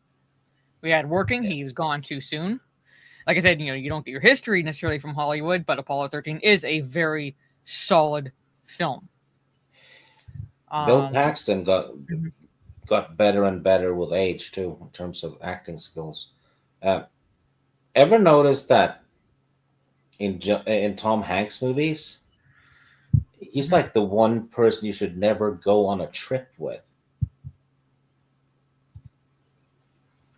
C: we had working. He was gone too soon. Like I said, you don't get your history necessarily from Hollywood, but Apollo 13 is a very solid film.
D: Bill Paxton got better and better with age too, in terms of acting skills. Ever notice that in Tom Hanks movies, he's like the one person you should never go on a trip with?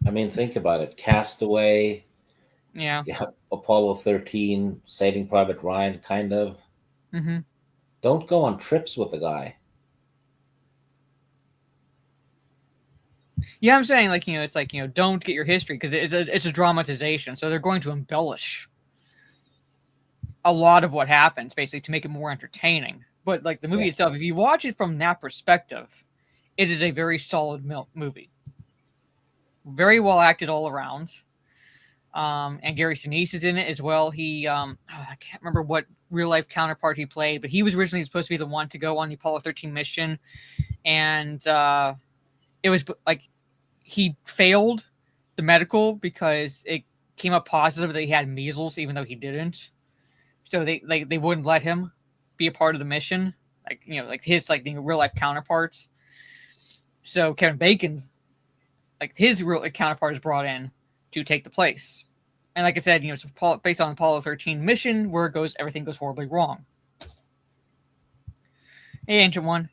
D: I mean, think about it. Castaway.
C: Yeah.
D: Apollo 13, Saving Private Ryan, kind of.
C: Mm-hmm.
D: Don't go on trips with the guy.
C: Yeah, I'm saying, it's don't get your history, because it's a dramatization, so they're going to embellish a lot of what happens, basically, to make it more entertaining. But, the movie itself, if you watch it from that perspective, it is a very solid movie. Very well acted all around. And Gary Sinise is in it as well. He, I can't remember what real-life counterpart he played, but he was originally supposed to be the one to go on the Apollo 13 mission, and it was he failed the medical because it came up positive that he had measles, even though he didn't. So they wouldn't let him be a part of the mission, his the real life counterparts. So Kevin Bacon, his real counterpart, is brought in to take the place. And like I said, it's based on Apollo 13 mission where everything goes horribly wrong. Hey, Ancient One.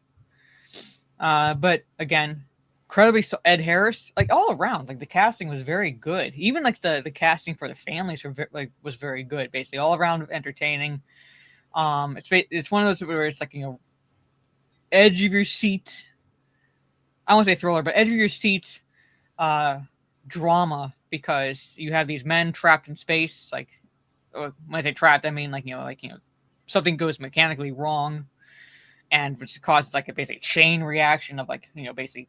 C: But again, incredibly Ed Harris, all around, the casting was very good. Even the casting for the families was very good. Basically, all around entertaining. It's one of those where it's edge of your seat. I won't say thriller, but edge of your seat drama, because you have these men trapped in space. When I say trapped, I mean something goes mechanically wrong, and which causes a basic chain reaction of basically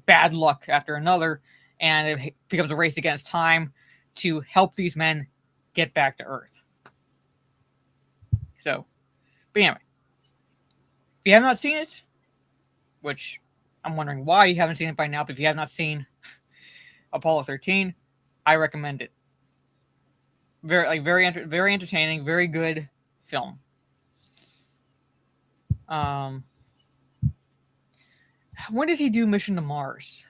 C: bad luck after another, and it becomes a race against time to help these men get back to Earth. So, but anyway, if you have not seen it, which I'm wondering why you haven't seen it by now, but if you have not seen Apollo 13, I recommend it. Very entertaining, very good film. When did he do Mission to Mars?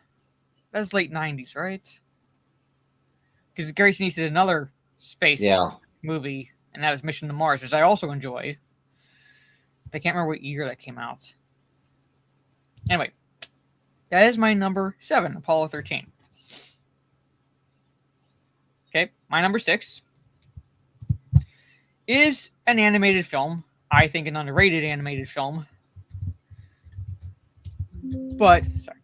C: That was late 90s, right? Because Gary Sinise did another space movie, and that was Mission to Mars, which I also enjoyed. I can't remember what year that came out. Anyway, that is my number 7, Apollo 13. Okay, my number 6 is an animated film. I think an underrated animated film. But, sorry.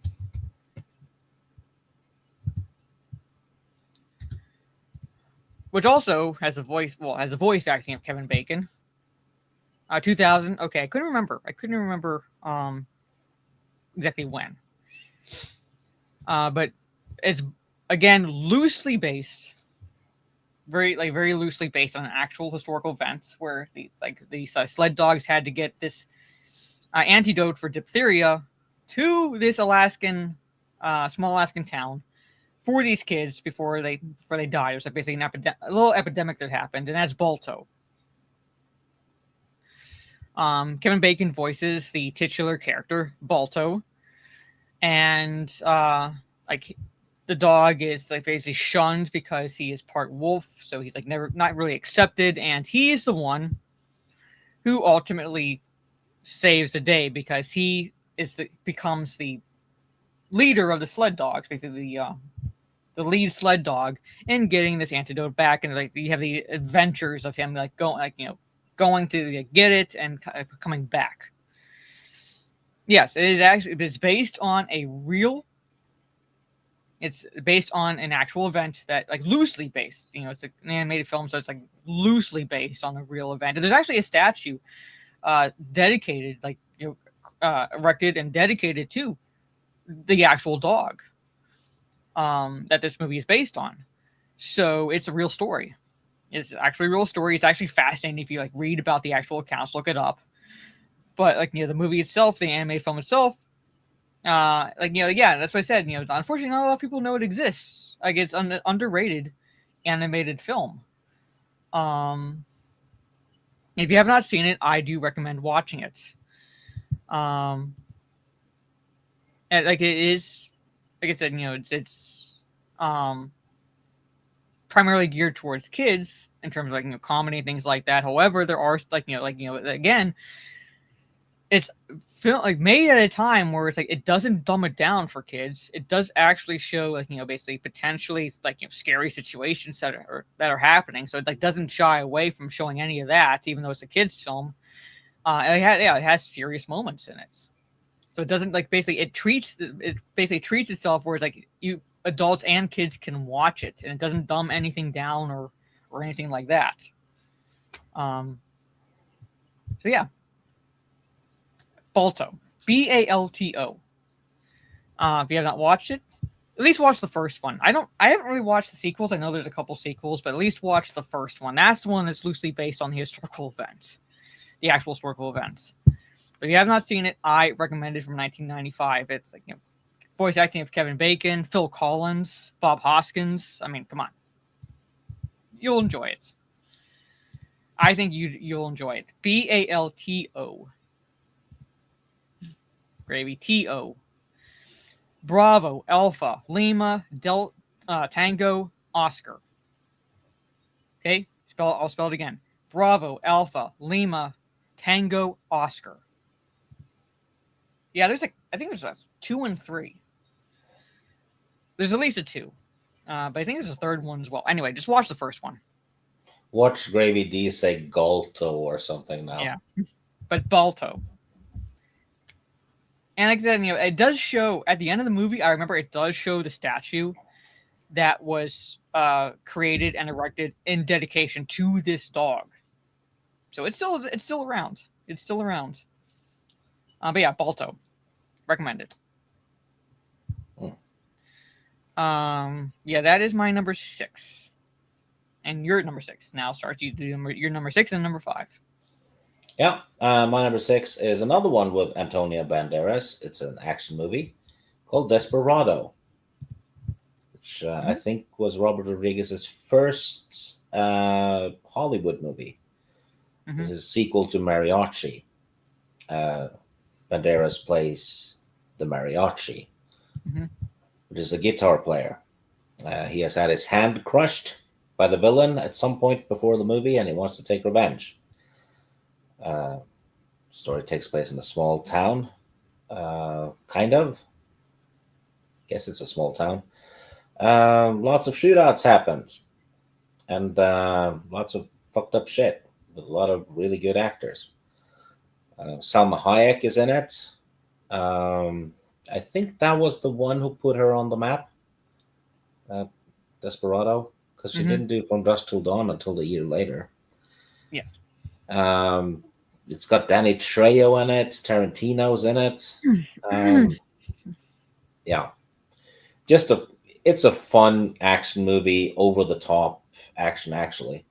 C: Which also has a voice acting of Kevin Bacon. 2000. Okay, I couldn't remember exactly when. But it's again loosely based, very loosely based on an actual historical event where these sled dogs had to get this antidote for diphtheria to this Alaskan small Alaskan town for these kids before they died. It was like basically a little epidemic that happened, and that's Balto. Kevin Bacon voices the titular character, Balto. And like the dog is like basically shunned because he is part wolf, so he's like not really accepted, and he's the one who ultimately saves the day because he becomes the leader of the sled dogs, basically the lead sled dog, in getting this antidote back. And like you have the adventures of him like going to get it and coming back. Yes, it's based on a real. It's based on an actual event that, like, loosely based. It's an animated film, so it's like loosely based on a real event. And there's actually a statue dedicated, erected and dedicated to the actual dog that this movie is based on. So it's a real story. It's actually a real story. It's actually fascinating if you like read about the actual accounts, look it up. But the movie itself, the animated film itself, that's what I said. Unfortunately, not a lot of people know it exists. Like, it's an underrated animated film. If you have not seen it, I do recommend watching it. And like it is, like I said, it's primarily geared towards kids in terms of like comedy and things like that. However, there are again, it's film like made at a time where it's like it doesn't dumb it down for kids. It does actually show basically potentially scary situations that are happening. So it like doesn't shy away from showing any of that, even though it's a kids film. It has serious moments in it. So it doesn't it basically treats itself where it's like adults and kids can watch it, and it doesn't dumb anything down or anything like that. So yeah. Balto. Balto. If you have not watched it, at least watch the first one. I haven't really watched the sequels. I know there's a couple sequels, but at least watch the first one. That's the one that's loosely based on the historical events. The actual historical events. But if you have not seen it, I recommend it from 1995. It's voice acting of Kevin Bacon, Phil Collins, Bob Hoskins. I mean, come on. You'll enjoy it. I think you'll enjoy it. Balto. Gravy. T-O. Bravo, Alpha, Lima, Tango, Oscar. Okay? I'll spell it again. Bravo, Alpha, Lima, Tango, Oscar. Yeah, I think there's a 2 and 3. There's at least a 2. But I think there's a third one as well. Anyway, just watch the first one.
D: Watch Gravy D say Galto or something now.
C: Yeah. But Balto. And like I said, it does show at the end of the movie. I remember it does show the statue that was created and erected in dedication to this dog. So it's still around. It's still around. But yeah, Balto, recommend it. Yeah, that is my number 6, and your number 6. Now starts you do your number 6 and number 5.
D: Yeah, my number 6 is another one with Antonio Banderas. It's an action movie called Desperado, which I think was Robert Rodriguez's first Hollywood movie. Mm-hmm. This is a sequel to Mariachi. Banderas plays the mariachi, which is a guitar player. He has had his hand crushed by the villain at some point before the movie, and he wants to take revenge. Story takes place in a small town, kind of. Guess it's a small town. Lots of shootouts happened, and lots of fucked up shit with a lot of really good actors. Salma Hayek is in it. I think that was the one who put her on the map, Desperado, because she didn't do From Dusk Till Dawn until a year later.
C: Yeah.
D: It's got Danny Trejo in it. Tarantino's in it. Yeah. It's a fun action movie, over the top action, actually.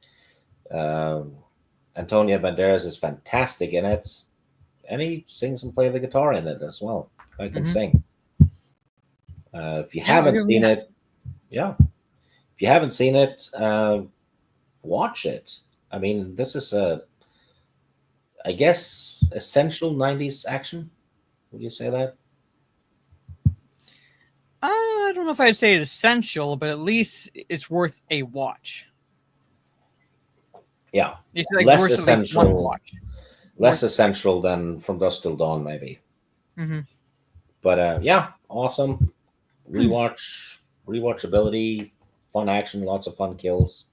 D: Antonio Banderas is fantastic in it. And he sings and plays the guitar in it as well. I can sing. If you
C: Yeah,
D: haven't
C: I'll give
D: seen
C: you
D: it, yeah. If you haven't seen it, watch it. I mean, this is I guess, essential '90s action. Would you say that?
C: I don't know if I'd say it's essential, but at least it's worth a watch.
D: Yeah,
C: It's like
D: less
C: worth at least one
D: essential,
C: watch.
D: less essential than From Dusk Till Dawn, maybe.
C: Mm-hmm.
D: But yeah, awesome rewatchability, fun action, lots of fun kills.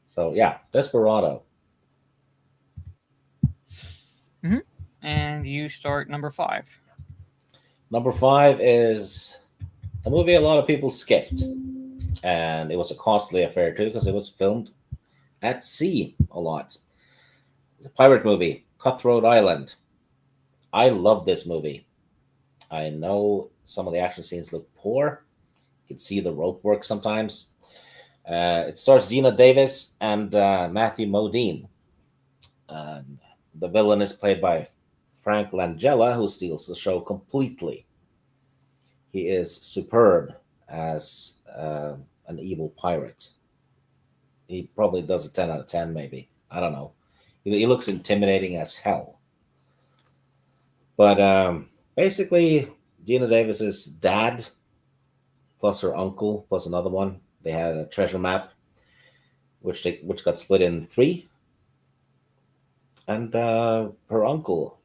D: So yeah, Desperado.
C: Mm-hmm. And you start number 5.
D: Number 5 is a movie a lot of people skipped, and it was a costly affair too because it was filmed at sea a lot. It's a pirate movie, Cutthroat Island. I love this movie. I know some of the action scenes look poor. You can see the rope work sometimes. It stars Gina Davis and Matthew Modine. The villain is played by Frank Langella, who steals the show completely. He is superb as an evil pirate. He probably does a 10 out of 10, maybe. I don't know. He looks intimidating as hell. But basically, Gina Davis's dad, plus her uncle, plus another one, they had a treasure map, which got split in 3. And her evil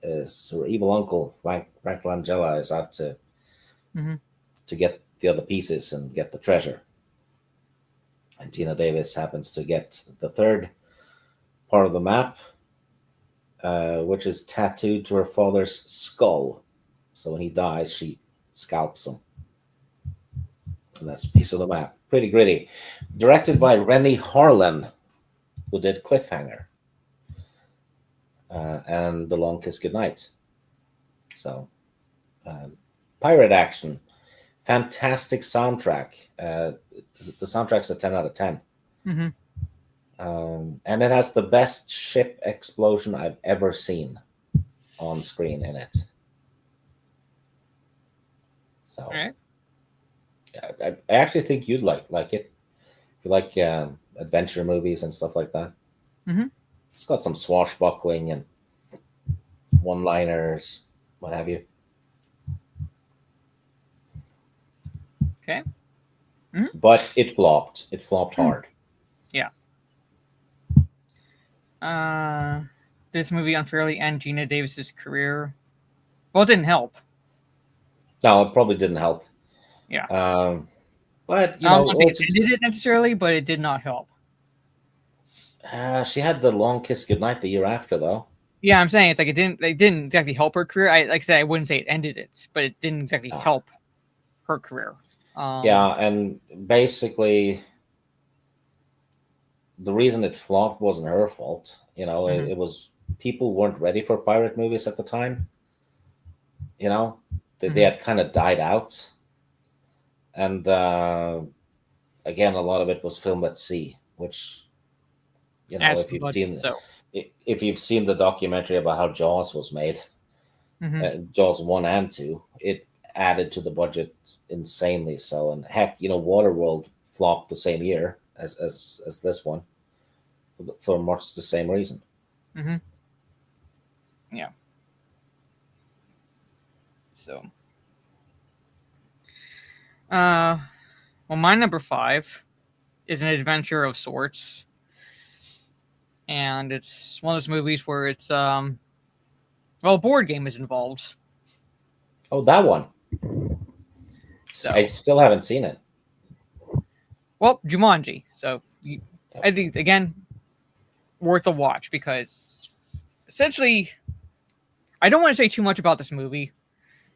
D: uncle, Frank Langella, is out to get the other pieces and get the treasure. And Gina Davis happens to get the 3rd part of the map, which is tattooed to her father's skull. So when he dies, she scalps him. And that's a piece of the map. Pretty gritty. Directed by Rennie Harlan, who did Cliffhanger and The Long Kiss Goodnight. So, pirate action. Fantastic soundtrack. The soundtrack's a 10 out of 10.
C: Mm-hmm.
D: And it has the best ship explosion I've ever seen on screen in it. So,
C: All right.
D: yeah, I actually think you'd like it. If you like adventure movies and stuff like that.
C: Mm-hmm.
D: It's got some swashbuckling and one-liners, what have you.
C: Okay. Mm-hmm.
D: But it flopped. It flopped hard.
C: Yeah. This movie unfairly ended Gina Davis's career. Well, it didn't help.
D: No, it probably didn't help.
C: Yeah.
D: But
C: I don't think it ended it necessarily, but it did not help.
D: She had The Long Kiss Goodnight the year after, though.
C: Yeah, I'm saying it's like it didn't exactly help her career. Like I said, I wouldn't say it ended it, but it didn't exactly help her career.
D: Yeah, and basically, the reason it flopped wasn't her fault. It was people weren't ready for pirate movies at the time. They had kind of died out, and again, a lot of it was filmed at sea, which if you've seen the documentary about how Jaws was made, Jaws 1 and 2, it added to the budget insanely. So, and heck, Waterworld flopped the same year as this one for much the same reason.
C: Mm-hmm. Yeah. So, well, my number 5 is an adventure of sorts. And it's one of those movies where it's a board game is involved.
D: Oh, that one.
C: So
D: I still haven't seen it.
C: Well, Jumanji. So I think again worth a watch because essentially I don't want to say too much about this movie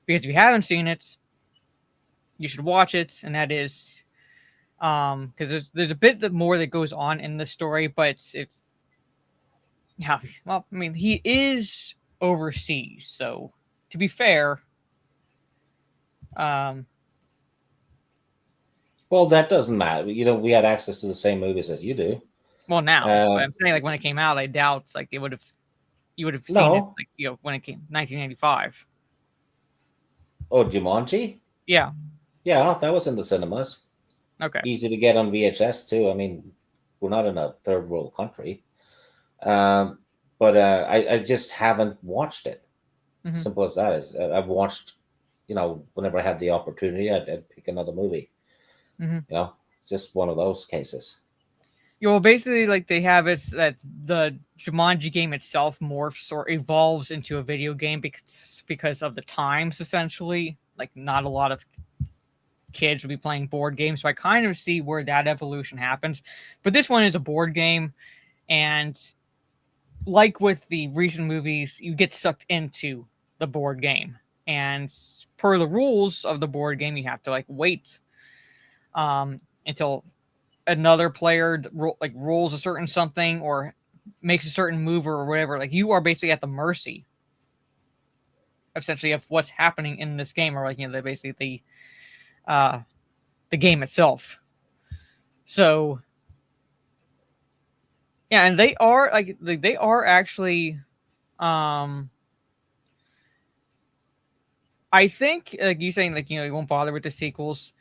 C: because if you haven't seen it, you should watch it, and that is because there's a bit more that goes on in the story, but well, I mean, he is overseas, so to be fair,
D: well, that doesn't matter. We had access to the same movies as you do.
C: Well, now but I'm saying, like, when it came out, I doubt like you would have seen it, like, when it came 1995.
D: Oh, Jumanji?
C: Yeah.
D: Yeah, that was in the cinemas.
C: Okay.
D: Easy to get on VHS too. I mean, we're not in a third world country. But I just haven't watched it.
C: Mhm.
D: Simple as that is. I've watched, whenever I had the opportunity, I'd pick another movie.
C: Mhm.
D: It's just one of those cases.
C: Yeah, well, basically, like they have it that the Jumanji game itself morphs or evolves into a video game because of the times, essentially. Like, not a lot of kids will be playing board games, so I kind of see where that evolution happens. But this one is a board game, and like with the recent movies, you get sucked into the board game, and per the rules of the board game, you have to like wait until another player rolls a certain something or makes a certain move or whatever. Like, you are basically at the mercy essentially of what's happening in this game, or like, they're basically the game itself. So yeah, and they are they are actually I think, like you saying, like, you won't bother with the sequels.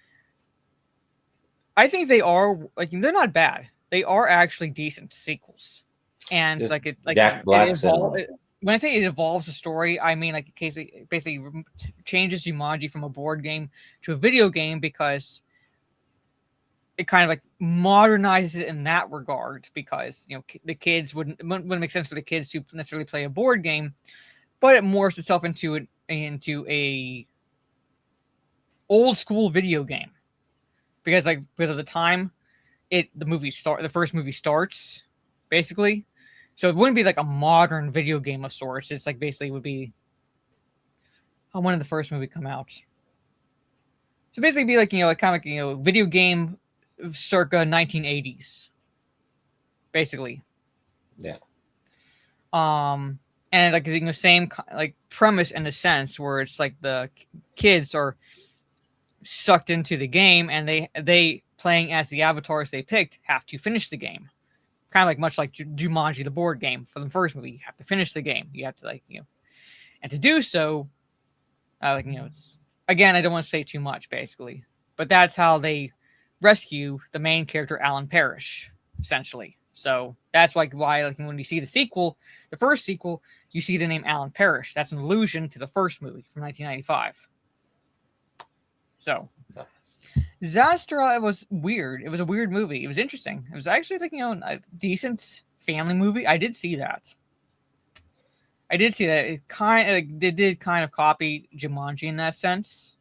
C: I think they are, like, they're not bad. They are actually decent sequels, and
D: Just
C: it
D: Jack Black's in
C: evolves.
D: them.
C: When I say it evolves the story, I mean, like, it basically changes Jumanji from a board game to a video game, because it kind of like modernizes it in that regard, because the kids wouldn't make sense for the kids to necessarily play a board game, but it morphs itself into a old school video game, because of the time the first movie starts, basically. So it wouldn't be like a modern video game of sorts. It's like basically would be, when did the first movie come out? So basically be like, like kind of like, video game circa 1980s, basically.
D: Yeah.
C: And like, same like premise in a sense, where it's like the kids are sucked into the game, and they playing as the avatars they picked have to finish the game. Kind of like much like Jumanji, the board game for the first movie. You have to finish the game. You have to and to do so, it's, again, I don't want to say too much, basically, but that's how they rescue the main character, Alan Parrish, essentially. So that's why when you see the first sequel, you see the name Alan Parrish. That's an allusion to the first movie from 1995. So, Zastra, it was weird. It was a weird movie. It was interesting. It was actually like, a decent family movie. I did see that. It did kind of copy Jumanji in that sense,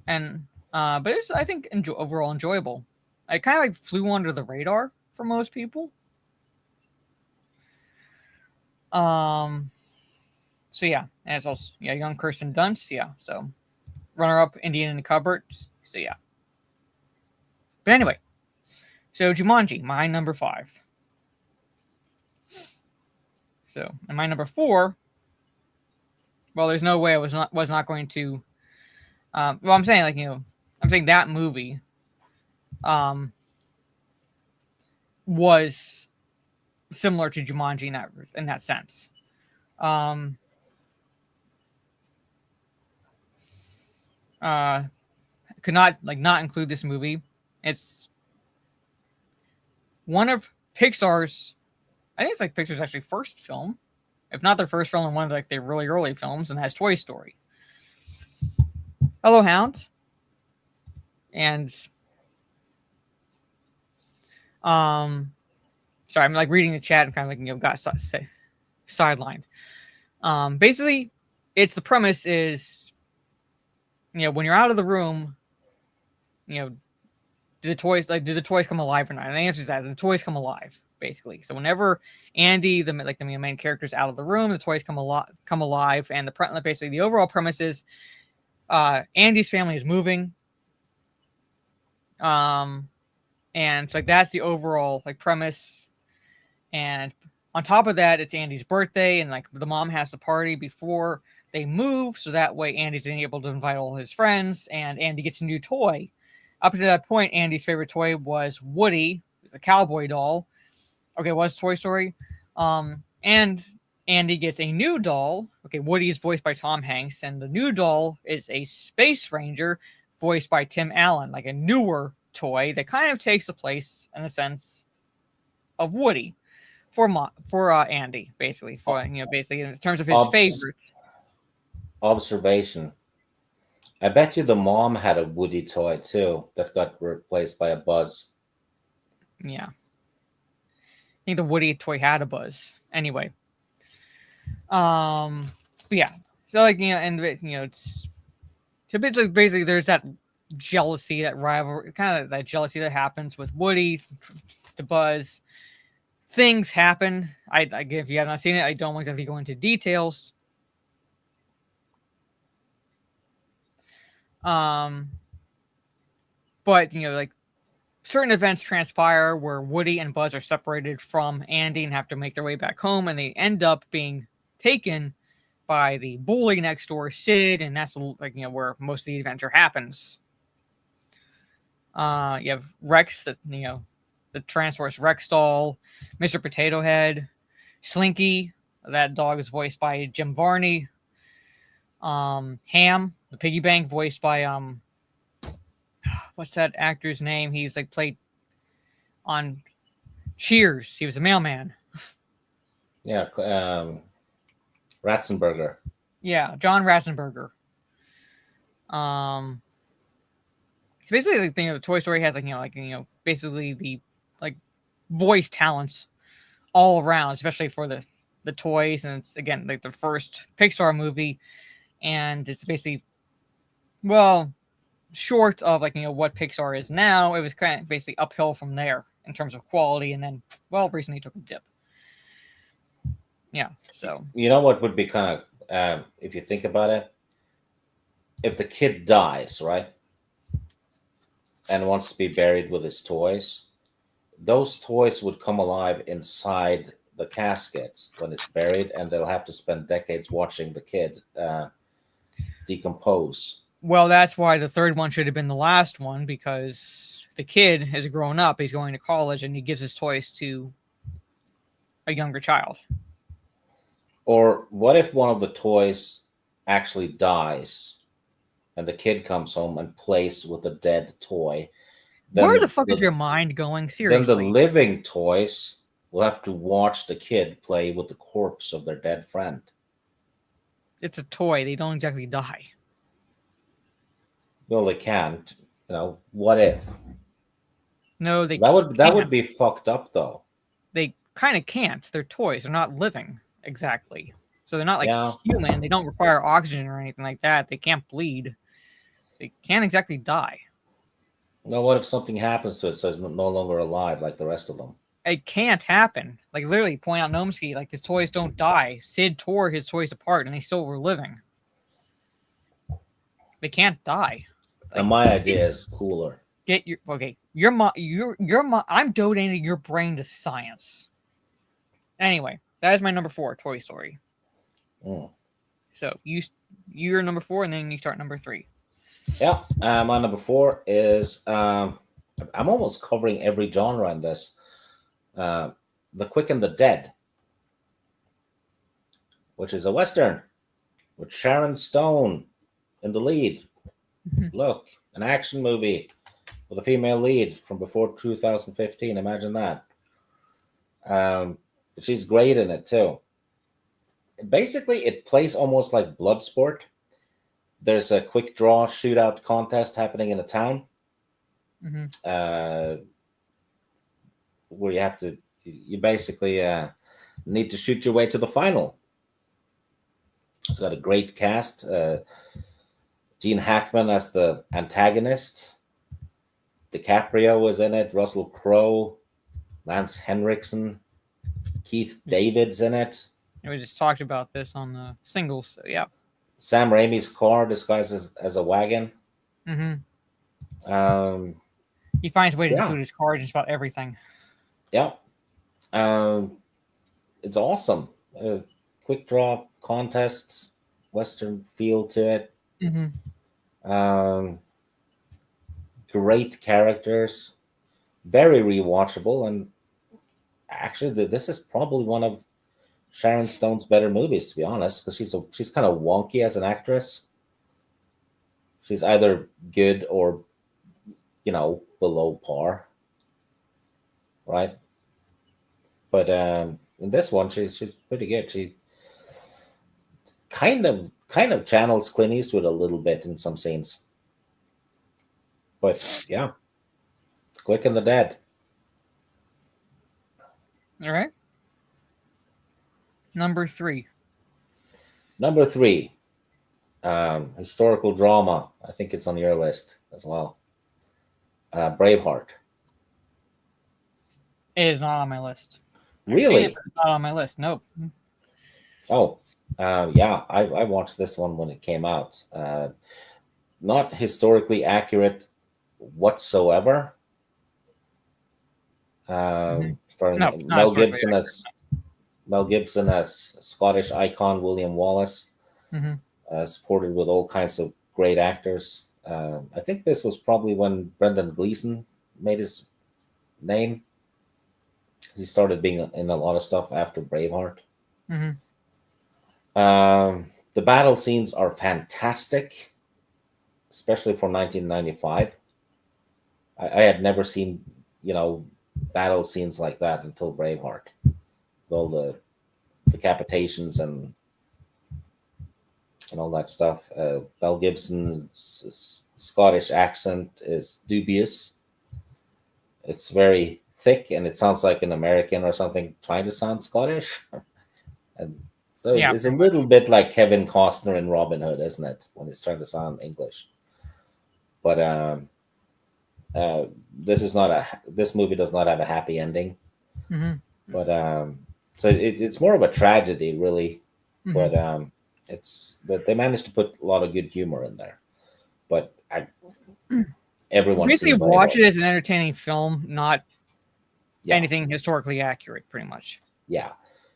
C: and but it was, I think, overall enjoyable. It kind of like flew under the radar for most people. So yeah, and it's also young Kirsten Dunst. Yeah, so runner-up Indian in the Cupboard. So yeah. But anyway, so Jumanji, my number 5. So, and my number 4. Well, there's no way I was not going to. Well, I'm saying, like, I'm saying that movie, was similar to Jumanji in that sense. Could not include this movie. It's one of Pixar's, I think it's like Pixar's actually first film, if not their first film, and one of like their really early films, and has Toy Story. Hello, Hound. And sorry, I'm like reading the chat and kind of like got sidelined. Basically, it's the premise is, when you're out of the room, do the toys come alive or not? And the answer is that the toys come alive, basically. So whenever Andy, the main character's out of the room, the toys come alive, and basically the overall premise is, Andy's family is moving, and it's like that's the overall like premise. And on top of that, it's Andy's birthday, and like the mom has the party before they move, so that way Andy's able to invite all his friends, and Andy gets a new toy. Up to that point, Andy's favorite toy was Woody, a cowboy doll. Okay, was Toy Story. And Andy gets a new doll. Okay, Woody is voiced by Tom Hanks, and the new doll is a space ranger voiced by Tim Allen, like a newer toy that kind of takes the place, in a sense, of Woody for Andy, basically, basically in terms of his favorites.
D: Observation. I bet you the mom had a Woody toy too that got replaced by a Buzz.
C: Yeah. I think the Woody toy had a Buzz. Anyway. But yeah. So it's so basically there's that jealousy, that rivalry, kind of that jealousy that happens with Woody to Buzz. Things happen. If you have not seen it, I don't exactly go into details. But certain events transpire where Woody and Buzz are separated from Andy and have to make their way back home, and they end up being taken by the bully next door, Sid, and that's where most of the adventure happens. You have Rex, the Transforce Rex doll, Mr. Potato Head, Slinky, that dog is voiced by Jim Varney. Ham, the piggy bank, voiced by what's that actor's name? He's played on Cheers. He was a mailman.
D: Yeah, Ratzenberger.
C: Yeah, John Ratzenberger. Basically, the Toy Story has basically the voice talents all around, especially for the toys, and it's again the first Pixar movie, and it's basically short of what Pixar is now. It was kind of basically uphill from there in terms of quality, and then recently took a dip. Yeah, so
D: you know what would be kind of if you think about it, if the kid dies, right, and wants to be buried with his toys, those toys would come alive inside the caskets when it's buried, and they'll have to spend decades watching the kid decompose.
C: Well, that's why the third one should have been the last one, because the kid has grown up, he's going to college, and he gives his toys to a younger child.
D: Or what if one of the toys actually dies and the kid comes home and plays with a dead toy?
C: Where the fuck is your mind going? Seriously.
D: Then the living toys will have to watch the kid play with the corpse of their dead friend.
C: It's a toy. They don't exactly die.
D: Well, they can't. What if?
C: No, they
D: that would be fucked up, though.
C: They kind of can't. They're toys. They're not living exactly. So they're not human. They don't require oxygen or anything like that. They can't bleed. They can't exactly die.
D: No, what if something happens to it so it's no longer alive like the rest of them?
C: It can't happen. Literally, point out Gnomsky, the toys don't die. Sid tore his toys apart and they still were living. They can't die.
D: And my idea is cooler.
C: I'm donating your brain to science. Anyway, that is my number 4, Toy Story. So you're number 4, and then you start number 3.
D: Yeah, my number 4 is I'm almost covering every genre in this. The Quick and the Dead, which is a Western with Sharon Stone in the lead. Look, an action movie with a female lead from before 2015. Imagine that. She's great in it too. Basically, it plays almost like Bloodsport. There's a quick draw shootout contest happening in a town, where you basically need to shoot your way to the final. It's got a great cast. Gene Hackman as the antagonist. DiCaprio was in it. Russell Crowe, Lance Henriksen, Keith David's in it.
C: We just talked about this on the singles, so yeah.
D: Sam Raimi's car disguised as a wagon.
C: He finds a way to include his car in just about everything.
D: Yeah. It's awesome. Quick draw contest, Western feel to it. Great characters, very rewatchable, and actually, this is probably one of Sharon Stone's better movies, to be honest, because she's kind of wonky as an actress. she's either good or, below par, right? But in this one, she's pretty good. She kind of channels Clint Eastwood a little bit in some scenes. But yeah, Quick and the Dead.
C: All right. Number 3.
D: Number 3, historical drama. I think it's on your list as well. Braveheart.
C: It is not on my list.
D: Really?
C: It's not on my list. Nope.
D: Oh, yeah. I watched this one when it came out. Not historically accurate whatsoever. Starring
C: No,
D: Mel Gibson as Scottish icon William Wallace, supported with all kinds of great actors. I think this was probably when Brendan Gleeson made his name. He started being in a lot of stuff after Braveheart. The battle scenes are fantastic, especially for 1995. I had never seen, battle scenes like that until Braveheart. All the decapitations and all that stuff. Mel Gibson's Scottish accent is dubious. It's very thick, and it sounds like an American or something trying to sound Scottish. And so it's a little bit like Kevin Costner in Robin Hood, isn't it, when he's trying to sound English? But this movie does not have a happy ending. But so it's more of a tragedy, really. But but they managed to put a lot of good humor in there. But everyone
C: basically watch it as an entertaining film, not anything historically accurate, pretty much.
D: Yeah,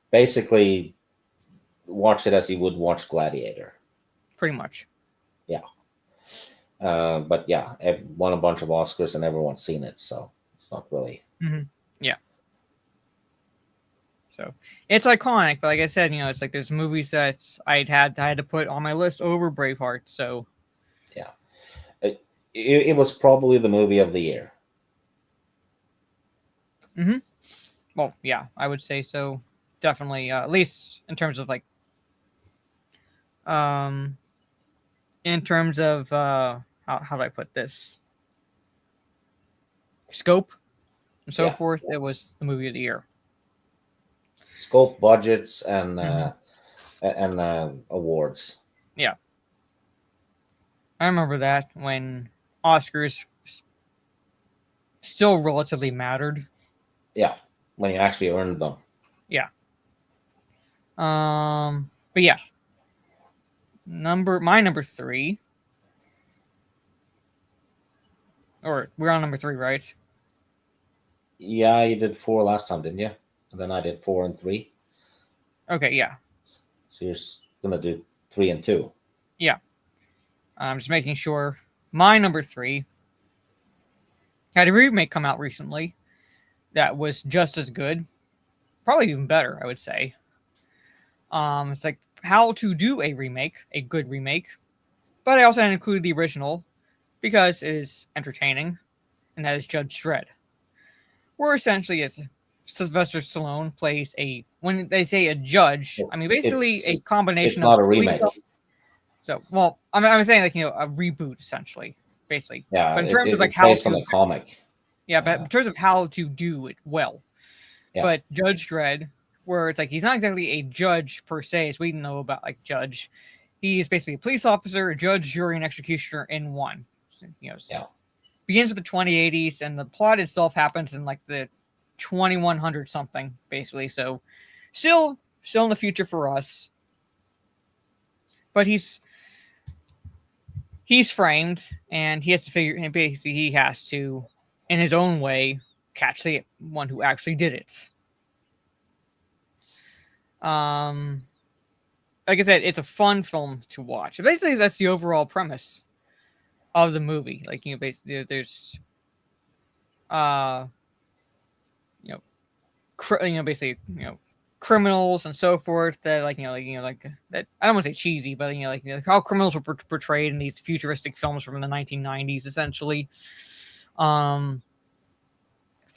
D: basically watch it as you would watch Gladiator.
C: Pretty much.
D: Yeah. But yeah, it won a bunch of Oscars and everyone's seen it, so it's not really.
C: Yeah. So it's iconic, but like I said, it's like there's movies that I had to put on my list over Braveheart. So
D: yeah, it was probably the movie of the year.
C: Well, yeah, I would say so. Definitely, at least in terms of in terms of how do I put this? Scope and so forth. It was the movie of the year.
D: Scope, budgets, and awards.
C: Yeah, I remember that when Oscars still relatively mattered.
D: Yeah, when you actually earned them.
C: Yeah. But yeah. My number 3. Or we're on number 3, right?
D: Yeah, you did 4 last time, didn't you? And then I did 4 and 3.
C: Okay, yeah.
D: So you're gonna do 3 and 2.
C: Yeah. I'm just making sure. My number 3 had a remake come out recently that was just as good, probably even better, I would say. It's like how to do a good remake, but I also had to include the original because it is entertaining, and that is Judge Dredd, where essentially it's Sylvester Stallone plays when they say a judge, I mean basically a combination.
D: It's not a remake.
C: So, well, I'm saying a reboot essentially, basically.
D: Yeah,
C: but in terms of
D: it's
C: how
D: based
C: to
D: on the comic.
C: Yeah, but in terms of how to do it well.
D: Yeah.
C: But Judge Dredd, where it's like he's not exactly a judge per se, as we know about judge. He's basically a police officer, a judge, jury, and executioner in one. So, begins with the 2080s, and the plot itself happens in the 2100 something, basically. So, still in the future for us. But he's framed, and he has to figure. Basically, he has to, in his own way, catch the one who actually did it. Like I said, it's a fun film to watch. Basically, that's the overall premise of the movie. Basically, there's, basically, criminals and so forth that like that I don't want to say cheesy, but how criminals were portrayed in these futuristic films from the 1990s, essentially. Fun,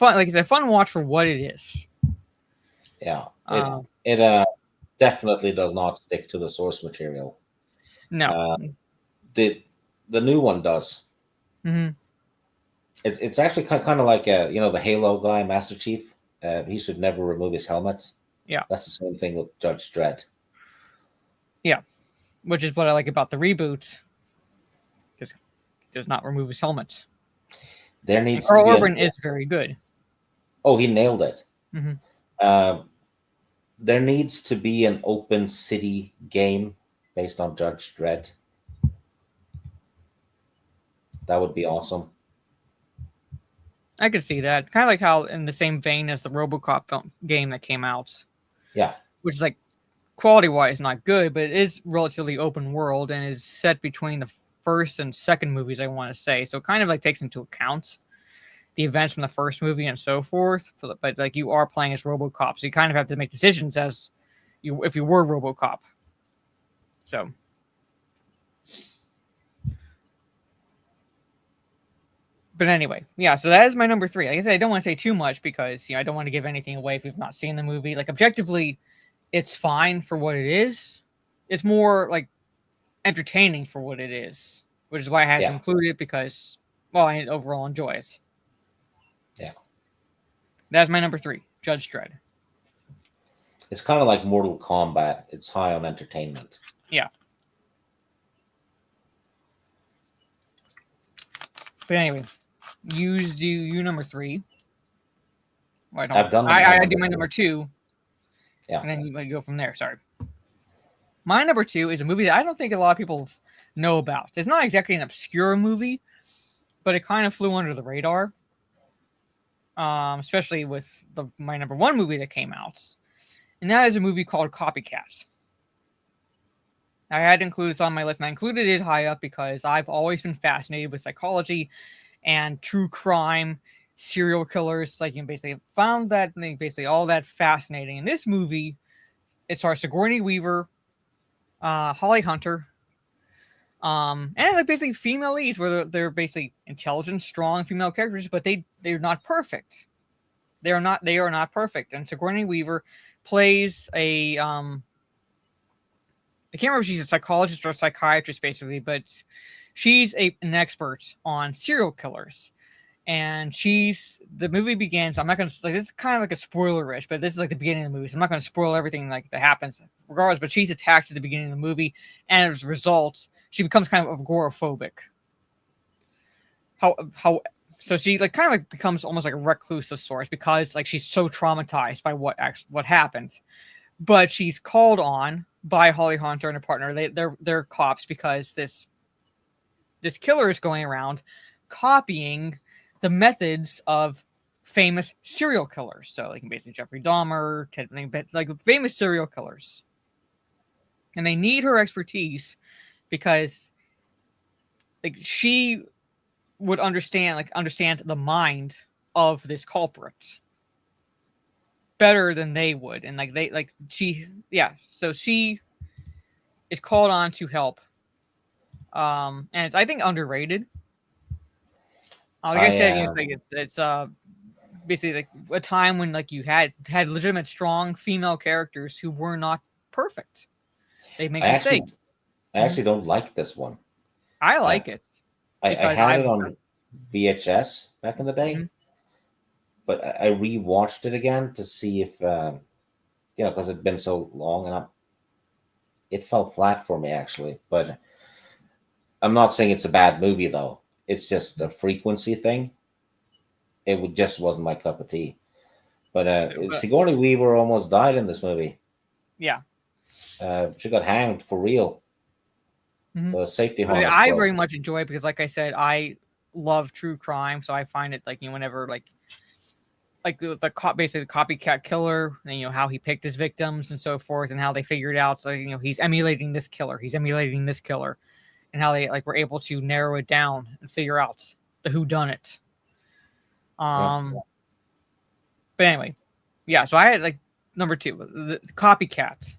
C: like it's a fun watch for what it is.
D: Yeah, it definitely does not stick to the source material.
C: No,
D: the new one does.
C: Mm-hmm.
D: It's actually kind of like the Halo guy, Master Chief. He should never remove his helmet.
C: Yeah,
D: that's the same thing with Judge Dredd.
C: Yeah, which is what I like about the reboot, because he does not remove his helmet.
D: There needs
C: Carl
D: to be
C: Urban is very good.
D: Oh, he nailed it.
C: Mm-hmm.
D: There needs to be an open city game based on Judge Dredd. That would be awesome.
C: I could see that. Kind of like how in the same vein as the RoboCop game that came out.
D: Yeah.
C: Which is like quality-wise not good, but it is relatively open world and is set between the first and second movies, I want to say. So it kind of like takes into account the events from the first movie and so forth. But like you are playing as RoboCop, so you kind of have to make decisions as if you were RoboCop. So but anyway, yeah, so that is my number 3. Like I said, I don't want to say too much because I don't want to give anything away if you've not seen the movie. Like objectively, it's fine for what it is. It's more like entertaining for what it is, which is why I had to include it because, well, I overall enjoy it.
D: Yeah.
C: That's my number 3, Judge Dredd.
D: It's kind of like Mortal Kombat. It's high on entertainment.
C: Yeah. But anyway, you number 3. Well,
D: I've done.
C: I do my number 2.
D: Yeah.
C: And then you might go from there. Sorry. My number 2 is a movie that I don't think a lot of people know about. It's not exactly an obscure movie, but it kind of flew under the radar. Especially with my number 1 movie that came out. And that is a movie called Copycat. I had to include this on my list, and I included it high up because I've always been fascinated with psychology and true crime, serial killers. Like, basically found that basically all that fascinating. In this movie, it stars Sigourney Weaver, Holly Hunter, and like basically female leads where they're basically intelligent, strong female characters, but they're not perfect. They are not perfect. And Sigourney Weaver plays a I can't remember if she's a psychologist or a psychiatrist, basically, but she's an expert on serial killers. And the movie begins. I'm not going to, this is kind of like a spoiler-ish, but this is like the beginning of the movie. So I'm not going to spoil everything like that happens regardless, but she's attacked at the beginning of the movie. And as a result, she becomes kind of agoraphobic. So she like kind of like becomes almost like a recluse of sorts because like she's so traumatized by what happened. But she's called on by Holly Hunter and her partner. They're cops because this killer is going around copying the methods of famous serial killers. So like basically Jeffrey Dahmer, like famous serial killers. And they need her expertise because like she would understand the mind of this culprit better than they would. And so she is called on to help. And it's, I think, underrated. Like I said, it's basically like a time when like you had legitimate strong female characters who were not perfect. They make mistakes.
D: I actually don't like this one.
C: I like it.
D: I had it on VHS back in the day, but I rewatched it again to see if because it'd been so long, and it fell flat for me actually. But I'm not saying it's a bad movie though. It's just a frequency thing. It just wasn't my cup of tea. But Sigourney Weaver almost died in this movie.
C: Yeah.
D: She got hanged for real. The safety harness.
C: I very much enjoy it because, like I said, I love true crime, so I find it like whenever like the basically the copycat killer, and how he picked his victims and so forth, and how they figured out so he's emulating this killer, and how they were able to narrow it down and figure out the whodunit. But anyway, yeah. So I had number 2, the Copycat.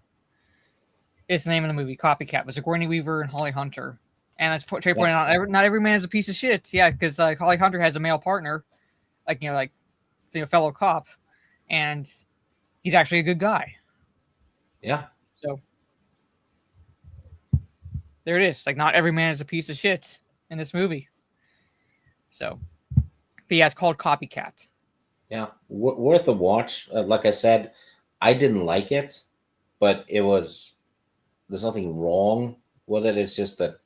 C: It's the name of the movie. Copycat. With Sigourney Weaver and Holly Hunter. And as Trey pointed out, not every man is a piece of shit. Yeah, because Holly Hunter has a male partner, fellow cop, and he's actually a good guy.
D: Yeah.
C: So there it is. Like, not every man is a piece of shit in this movie. So, but yeah, it's called Copycat.
D: Yeah, worth a watch. Like I said, I didn't like it, but there's nothing wrong with it. It's just that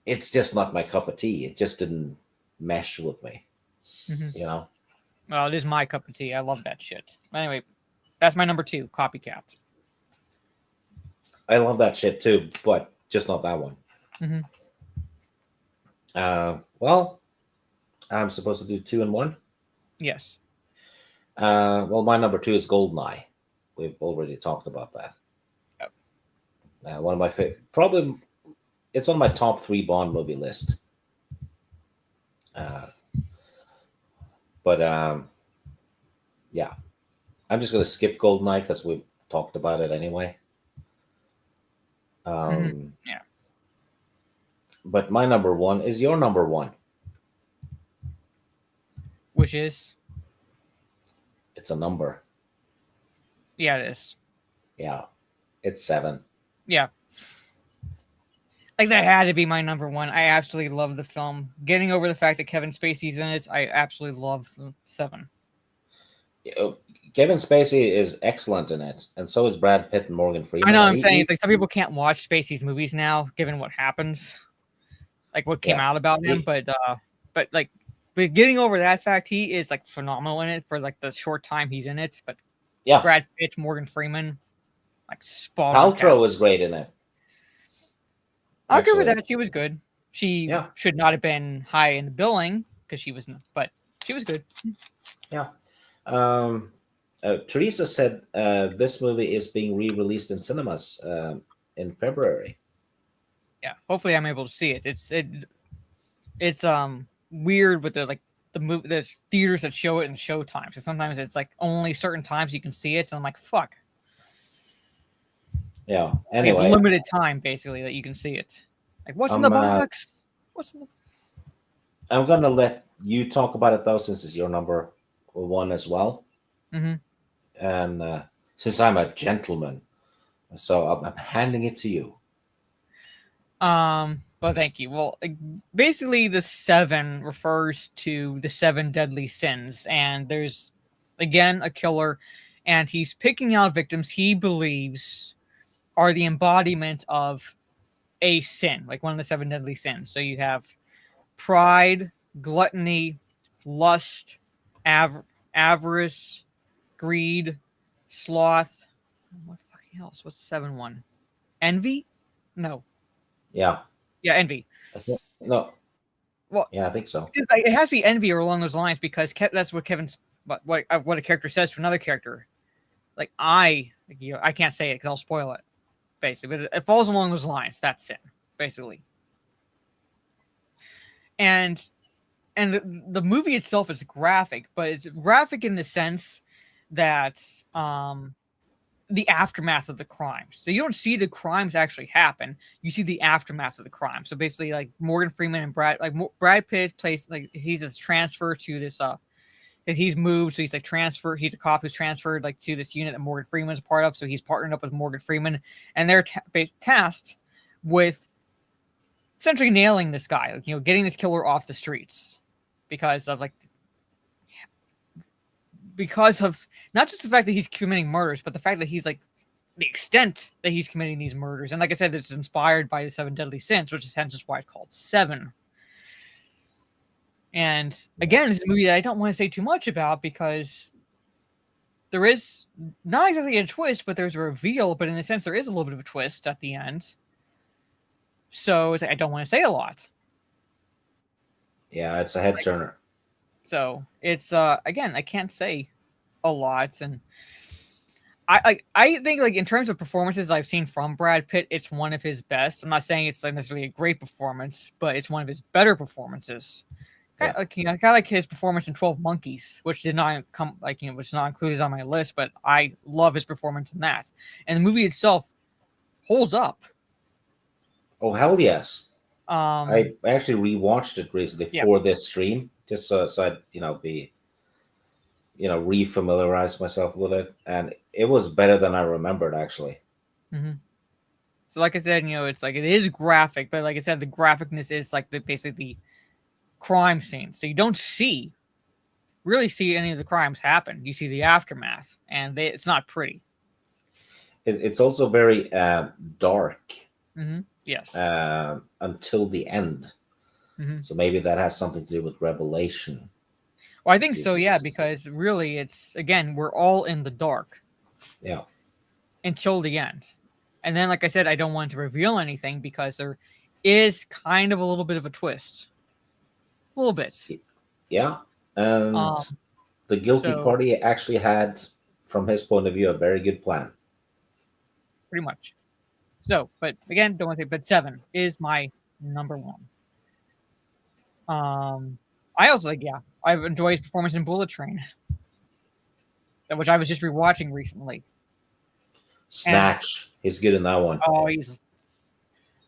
D: it's just not my cup of tea. It just didn't mesh with me, you know?
C: Well, it is my cup of tea. I love that shit. Anyway, that's my number 2, Copycat.
D: I love that shit too, but just not that one. Well, I'm supposed to do 2 and 1?
C: Yes.
D: Well, my number 2 is Goldeneye. We've already talked about that.
C: Yep.
D: One of my favorite, probably, it's on my top 3 Bond movie list. But yeah, I'm just going to skip Goldeneye because we've talked about it anyway.
C: Yeah.
D: But my number 1 is your number 1.
C: Which is?
D: It's a number.
C: Yeah, it is.
D: Yeah, it's 7.
C: Yeah. Like, that had to be my number 1. I absolutely love the film. Getting over the fact that Kevin Spacey's in it, I absolutely love 7.
D: Kevin Spacey is excellent in it, and so is Brad Pitt and Morgan Freeman.
C: I know I'm saying, it's like some people can't watch Spacey's movies now, given what happens, like what came out about him. But getting over that fact, he is like phenomenal in it for like the short time he's in it. But
D: yeah,
C: Brad Pitt, Morgan Freeman, like spot on.
D: Paltrow was great in it.
C: I'll give her that. She was good. She should not have been high in the billing because she was, but she was good.
D: Yeah. Teresa said this movie is being re-released in cinemas in February.
C: Yeah, hopefully I'm able to see it. It's weird with the theaters that show it in showtime. So sometimes it's like only certain times you can see it, and I'm like, fuck.
D: Yeah. Anyway,
C: it's limited time basically that you can see it. Like, what's in the box? What's in the?
D: I'm gonna let you talk about it though, since it's your number 1 as well. And since I'm a gentleman, so I'm handing it to you.
C: Well, thank you. Well, basically, the 7 refers to the 7 deadly sins, and there's again a killer, and he's picking out victims he believes are the embodiment of a sin, like one of the 7 deadly sins. So you have pride, gluttony, lust, avarice, greed, sloth. What fucking else? What's the 7th one? Envy? No.
D: Yeah,
C: envy.
D: No.
C: Well,
D: yeah, I think so.
C: It has to be envy or along those lines, because that's what what a character says to another character. Like, I can't say it because I'll spoil it, basically. But it falls along those lines. That's sin, basically. And the movie itself is graphic, but it's graphic in the sense that the aftermath of the crimes. So you don't see the crimes actually happen. You see the aftermath of the crime. So basically, like, Morgan Freeman and Brad Pitt plays, like, he's this transfer to this that he's moved. So he's like transfer. He's a cop who's transferred like to this unit that Morgan Freeman's a part of. So he's partnered up with Morgan Freeman, and they're tasked with essentially nailing this guy, like, getting this killer off the streets because of not just the fact that he's committing murders, but the fact that he's like the extent that he's committing these murders. And like I said, it's inspired by the 7 deadly sins, which is hence why it's called 7. And again, it's a movie that I don't want to say too much about because there is not exactly a twist, but there's a reveal. But in a sense, there is a little bit of a twist at the end. So it's like, I don't want to say a lot.
D: Yeah, it's a head turner.
C: So it's again, I can't say a lot, and I think, like, in terms of performances I've seen from Brad Pitt, it's one of his best. I'm not saying it's like necessarily a great performance, but it's one of his better performances Kind of like his performance in 12 Monkeys, which did not come which is not included on my list, but I love his performance in that. And the movie itself holds up.
D: Oh hell yes!
C: Um,
D: I actually rewatched it recently for this stream, just so I'd refamiliarize myself with it, and it was better than I remembered actually.
C: mm-hmm. So like I said, it's like it is graphic, but like I said, the graphicness is like basically the crime scene. So you don't really see any of the crimes happen. You see the aftermath, and it's not pretty.
D: It's also very dark.
C: Mm-hmm. Yes.
D: Until the end.
C: Mm-hmm.
D: So maybe that has something to do with Revelation.
C: Well, I think so, yeah, because really it's, again, we're all in the dark.
D: Yeah.
C: Until the end. And then, like I said, I don't want to reveal anything because there is kind of a little bit of a twist. A little bit.
D: Yeah. And the guilty party actually had, from his point of view, a very good plan.
C: Pretty much. So, but again, don't want to say, but 7 is my number 1. I also I've enjoyed his performance in Bullet Train, which I was just rewatching recently.
D: Snatch, he's good in that one.
C: Oh,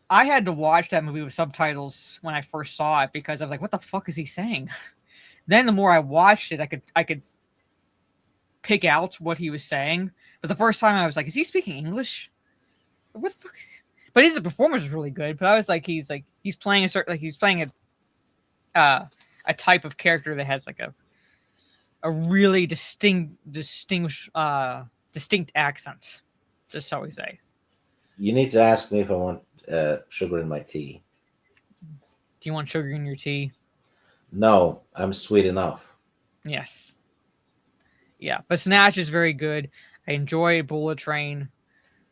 C: I had to watch that movie with subtitles when I first saw it because I was like, "What the fuck is he saying?" Then the more I watched it, I could pick out what he was saying. But the first time I was like, "Is he speaking English? What the fuck is?" But his performance was really good. But I was like, he's playing a certain he's playing a type of character that has like a really distinct accent. Just how we say.
D: You need to ask me if I want sugar in my tea.
C: Do you want sugar in your tea?
D: No, I'm sweet enough.
C: Yes. Yeah, but Snatch is very good. I enjoy Bullet Train.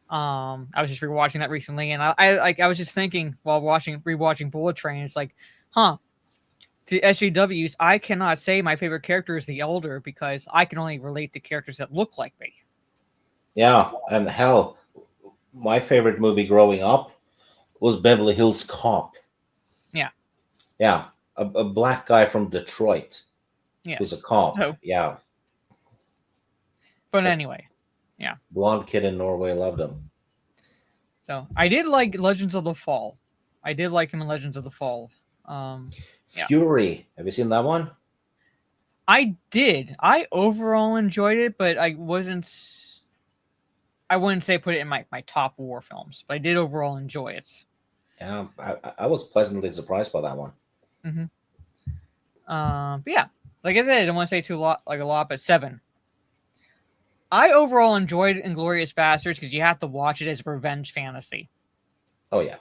C: I was just rewatching that recently, and I was just thinking while rewatching Bullet Train, it's like, to SJWs, I cannot say my favorite character is the Elder because I can only relate to characters that look like me.
D: Yeah, and hell, my favorite movie growing up was Beverly Hills Cop.
C: Yeah.
D: Yeah, a black guy from Detroit.
C: Yeah.
D: Who's a cop.
C: So,
D: yeah.
C: But anyway, yeah.
D: Blonde kid in Norway loved him.
C: So I did like Legends of the Fall. I did like him in Legends of the Fall.
D: Fury. Have you seen that one?
C: I did. I overall enjoyed it, but I wouldn't say put it in my top war films, but I did overall enjoy it.
D: Yeah, I was pleasantly surprised by that one.
C: Mm-hmm. But yeah, like I said, I don't want to say a lot, but 7. I overall enjoyed Inglourious Basterds because you have to watch it as a revenge fantasy.
D: Oh yeah.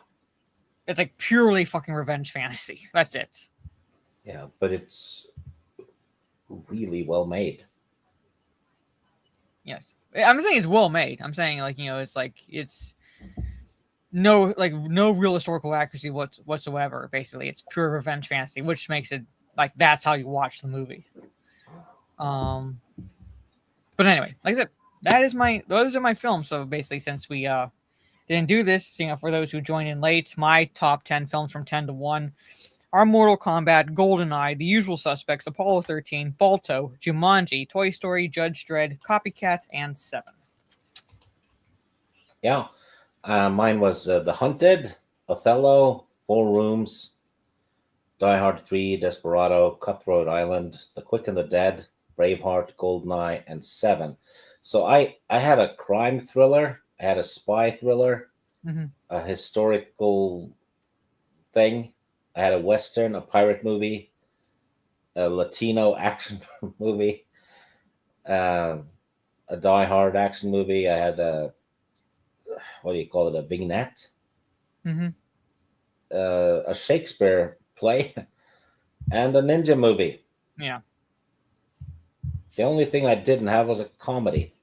C: It's like purely fucking revenge fantasy. That's it.
D: Yeah, but it's really well made.
C: Yes. I'm saying it's well made. I'm saying it's no real historical accuracy whatsoever. Basically, it's pure revenge fantasy, which makes it like that's how you watch the movie. But anyway, like I said, those are my films. So basically, since we didn't do this, for those who joined in late, my top 10 films from 10 to 1 are Mortal Kombat, GoldenEye, The Usual Suspects, Apollo 13, Balto, Jumanji, Toy Story, Judge Dredd, Copycat, and 7.
D: Yeah. Mine was The Hunted, Othello, 4 Rooms, Die Hard 3, Desperado, Cutthroat Island, The Quick and the Dead, Braveheart, GoldenEye, and 7. So I had a crime thriller, I had a spy thriller, a historical thing, I had a Western, a pirate movie, a Latino action movie, a Die Hard action movie. I had a a vignette, a Shakespeare play, and a ninja movie.
C: Yeah.
D: The only thing I didn't have was a comedy.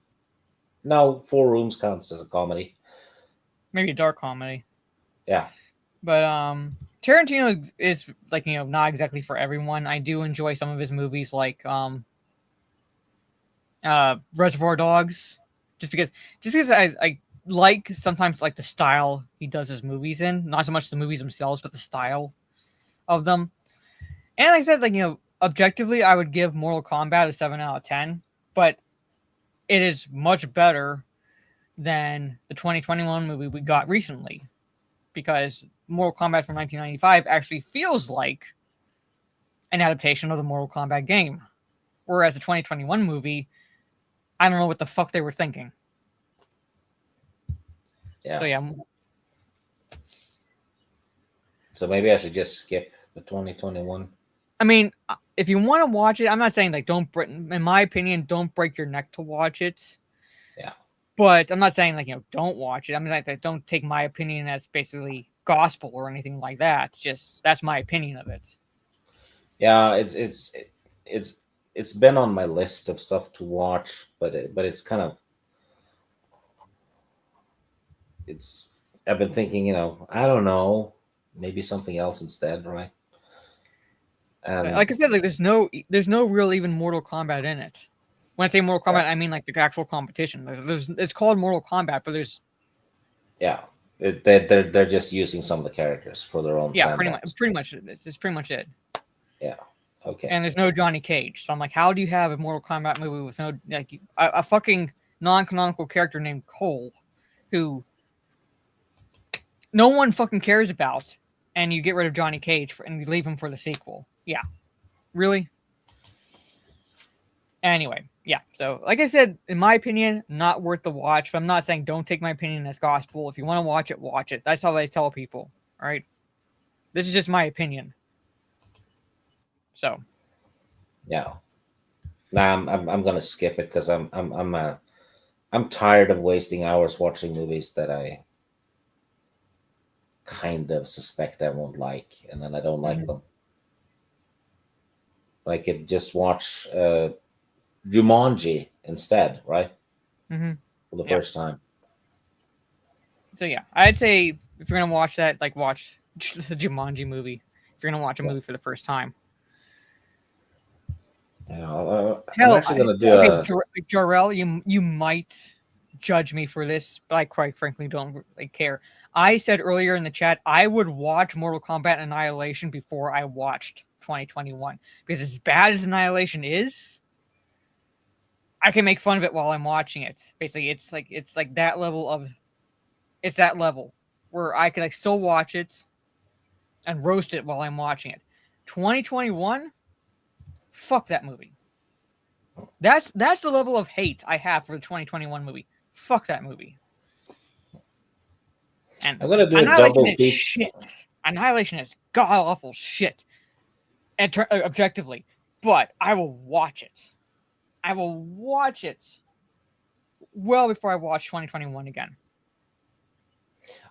D: No, 4 Rooms counts as a comedy.
C: Maybe a dark comedy.
D: Yeah.
C: But Tarantino is like, not exactly for everyone. I do enjoy some of his movies like Reservoir Dogs. Just because I like sometimes like the style he does his movies in. Not so much the movies themselves, but the style of them. And like I said, like, objectively, I would give Mortal Kombat a 7 out of 10, but it is much better than the 2021 movie we got recently, because Mortal Kombat from 1995 actually feels like an adaptation of the Mortal Kombat game, whereas the 2021 movie, I don't know what the fuck they were thinking.
D: Yeah.
C: So yeah.
D: So maybe I should just skip the 2021.
C: I mean, if you want to watch it, I'm not saying like in my opinion, don't break your neck to watch it.
D: Yeah.
C: But I'm not saying like, don't watch it. I'm like, don't take my opinion as basically gospel or anything like that. It's just, that's my opinion of it.
D: Yeah, it's been on my list of stuff to watch, but it's kind of, I've been thinking, I don't know, maybe something else instead, right?
C: So, like I said, like there's no real even Mortal Kombat in it. When I say Mortal Kombat, I mean like the actual competition. It's called Mortal Kombat, but there's
D: they're just using some of the characters for their own.
C: Yeah,
D: sandbox.
C: pretty much it's pretty much it.
D: Yeah. Okay.
C: And there's no Johnny Cage, so I'm like, how do you have a Mortal Kombat movie with no like a fucking non-canonical character named Cole, who no one fucking cares about, and you get rid of Johnny Cage and you leave him for the sequel? Yeah, really? Anyway, yeah. So, like I said, in my opinion, not worth the watch. But I'm not saying don't take my opinion as gospel. If you want to watch it, watch it. That's how I tell people. All right. This is just my opinion. So.
D: Yeah. Nah, I'm gonna skip it because I'm tired of wasting hours watching movies that I kind of suspect I won't like, and then I don't like them. I could just watch Jumanji instead, right?
C: Mm-hmm.
D: For the first time.
C: So yeah, I'd say if you're gonna watch that, like watch the Jumanji movie. If you're gonna watch a movie for the first time.
D: Yeah, I'm actually gonna do
C: Jarrell, you might judge me for this, but I quite frankly don't really care. I said earlier in the chat I would watch Mortal Kombat Annihilation before I watched 2021, because as bad as Annihilation is, I can make fun of it while I'm watching it. Basically, it's like that level of, it's that level where I can like still watch it and roast it while I'm watching it. 2021, fuck that movie. That's the level of hate I have for the 2021 movie. Fuck that movie. And
D: I'm gonna do a double
C: shit. Annihilation is god awful shit, and objectively, but I will watch it. I will watch it well before I watch 2021 again.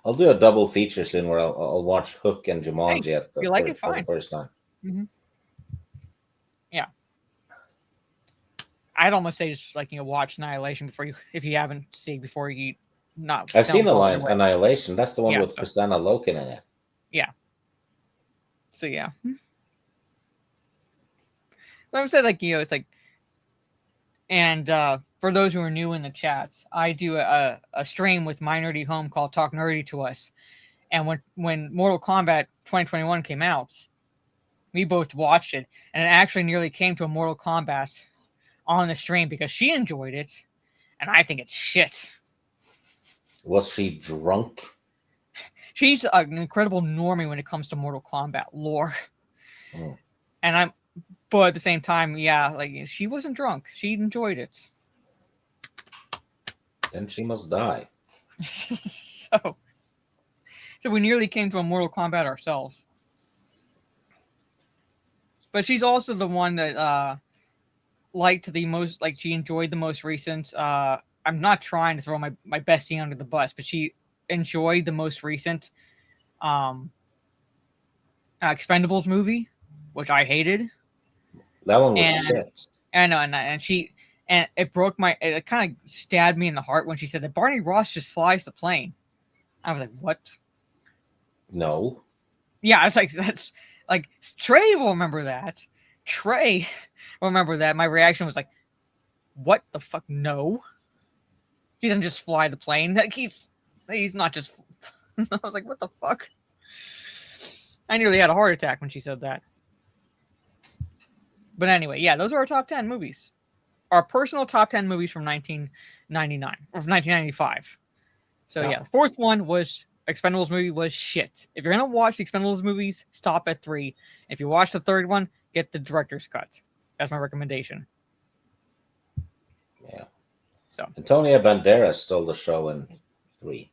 D: I'll do a double feature soon where I'll watch Hook and Jumanji for the first time.
C: Mm-hmm. Yeah. I'd almost say just like, watch Annihilation before you, if you haven't seen before you not.
D: I've seen Annihilation. That's the one with Kristanna Loken in it.
C: Yeah. So yeah. But I'm saying like, it's like, and for those who are new in the chat, I do a stream with My Nerdy Home called Talk Nerdy to Us. And when Mortal Kombat 2021 came out, we both watched it, and it actually nearly came to a Mortal Kombat on the stream because she enjoyed it, and I think it's shit.
D: Was she drunk?
C: She's an incredible normie when it comes to Mortal Kombat lore. And but at the same time, yeah, like she wasn't drunk. She enjoyed it.
D: Then she must die.
C: So we nearly came to a Mortal Kombat ourselves. But she's also the one that liked the most, like she enjoyed the most recent. I'm not trying to throw my bestie under the bus, but she enjoyed the most recent Expendables movie, which I hated.
D: That one was shit.
C: I know, and it broke it kind of stabbed me in the heart when she said that Barney Ross just flies the plane. I was like, what?
D: No.
C: Yeah, I was like, that's like Trey will remember that. Trey will remember that. My reaction was like, what the fuck? No. He doesn't just fly the plane. Like he's not just. I was like, what the fuck? I nearly had a heart attack when she said that. But anyway, yeah, those are our top 10 movies. Our personal top 10 movies from 1999 or from 1995. So yeah, the fourth one was Expendables movie was shit. If you're gonna watch the Expendables movies, stop at 3. If you watch the third one, get the director's cut. That's my recommendation.
D: Yeah.
C: So
D: Antonio Banderas stole the show in 3.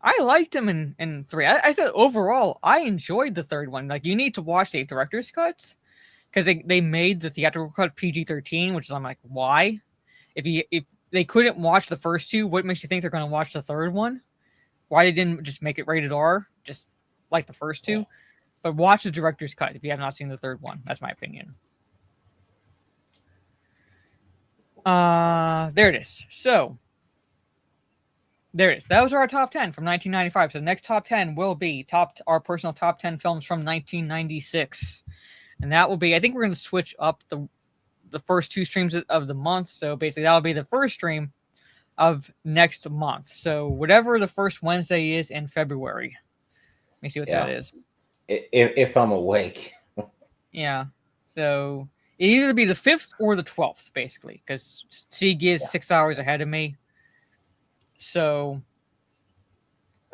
C: I liked him in 3. I said overall, I enjoyed the third one. Like, you need to watch the director's cuts because they made the theatrical cut PG-13, which is, I'm like, why? If they couldn't watch the first two, what makes you think they're going to watch the third one? Why they didn't just make it rated R, just like the first two? But watch the director's cut if you have not seen the third one. That's my opinion. There it is. So there it is. That was our top 10 from 1995. So the next top 10 will be our personal top 10 films from 1996. And that will be, I think we're going to switch up the first 2 streams of the month. So basically that'll be the first stream of next month. So whatever the first Wednesday is in February. Let me see what that is.
D: If I'm awake.
C: Yeah. So it either be the 5th or the 12th, basically, because Sieg is 6 hours ahead of me. So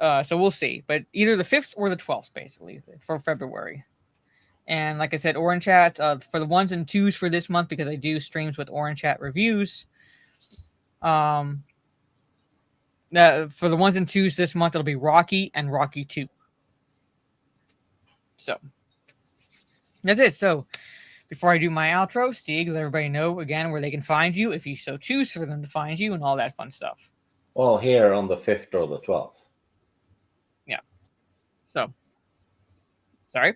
C: we'll see. But either the 5th or the 12th, basically, for February. And like I said, Orange Chat, for the 1s and 2s for this month, because I do streams with Orange Chat reviews. For the 1s and 2s this month, it'll be Rocky and Rocky 2. So that's it. So before I do my outro, Stieg, let everybody know again where they can find you if you so choose for them to find you and all that fun stuff.
D: Well, here on the 5th or the 12th.
C: Yeah. So, sorry.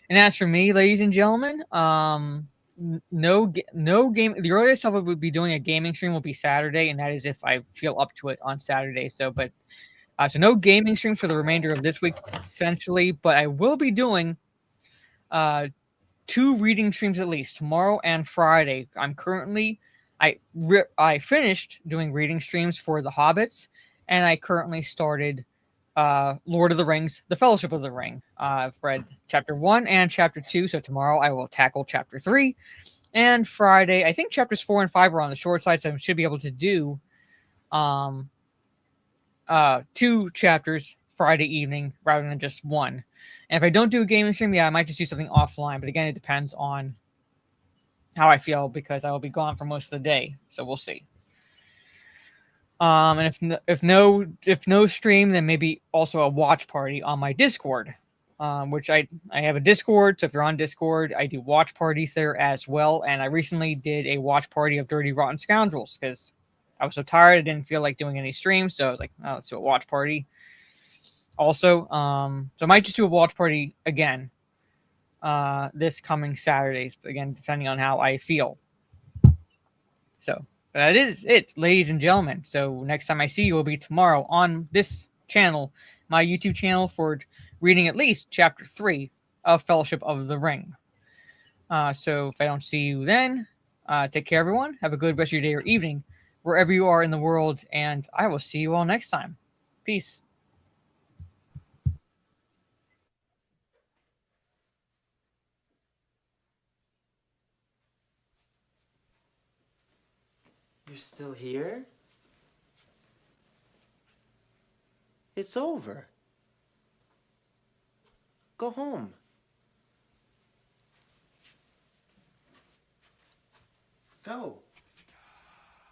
C: And as for me, ladies and gentlemen, no game. The earliest I would be doing a gaming stream will be Saturday, and that is if I feel up to it on Saturday. So no gaming streams for the remainder of this week, essentially. But I will be doing 2 reading streams at least tomorrow and Friday. I finished doing reading streams for The Hobbits, and I currently started Lord of the Rings, The Fellowship of the Ring. I've read chapter 1 and chapter 2, so tomorrow I will tackle chapter 3. And Friday, I think chapters 4 and 5 are on the short side, so I should be able to do 2 chapters Friday evening rather than just 1. And if I don't do a gaming stream, I might just do something offline. But again, it depends on how I feel because I will be gone for most of the day. So we'll see. And if no stream, then maybe also a watch party on my Discord, which I have a Discord. So if you're on Discord, I do watch parties there as well. And I recently did a watch party of Dirty Rotten Scoundrels because I was so tired. I didn't feel like doing any streams. So I was like, oh, let's do a watch party. Also, so I might just do a watch party again this coming Saturdays, again, depending on how I feel. So that is it, ladies and gentlemen. So next time I see you will be tomorrow on this channel, my YouTube channel, for reading at least chapter 3 of Fellowship of the Ring. So if I don't see you then, take care, everyone. Have a good rest of your day or evening, wherever you are in the world, and I will see you all next time. Peace.
E: You're still here? It's over. Go home. Go.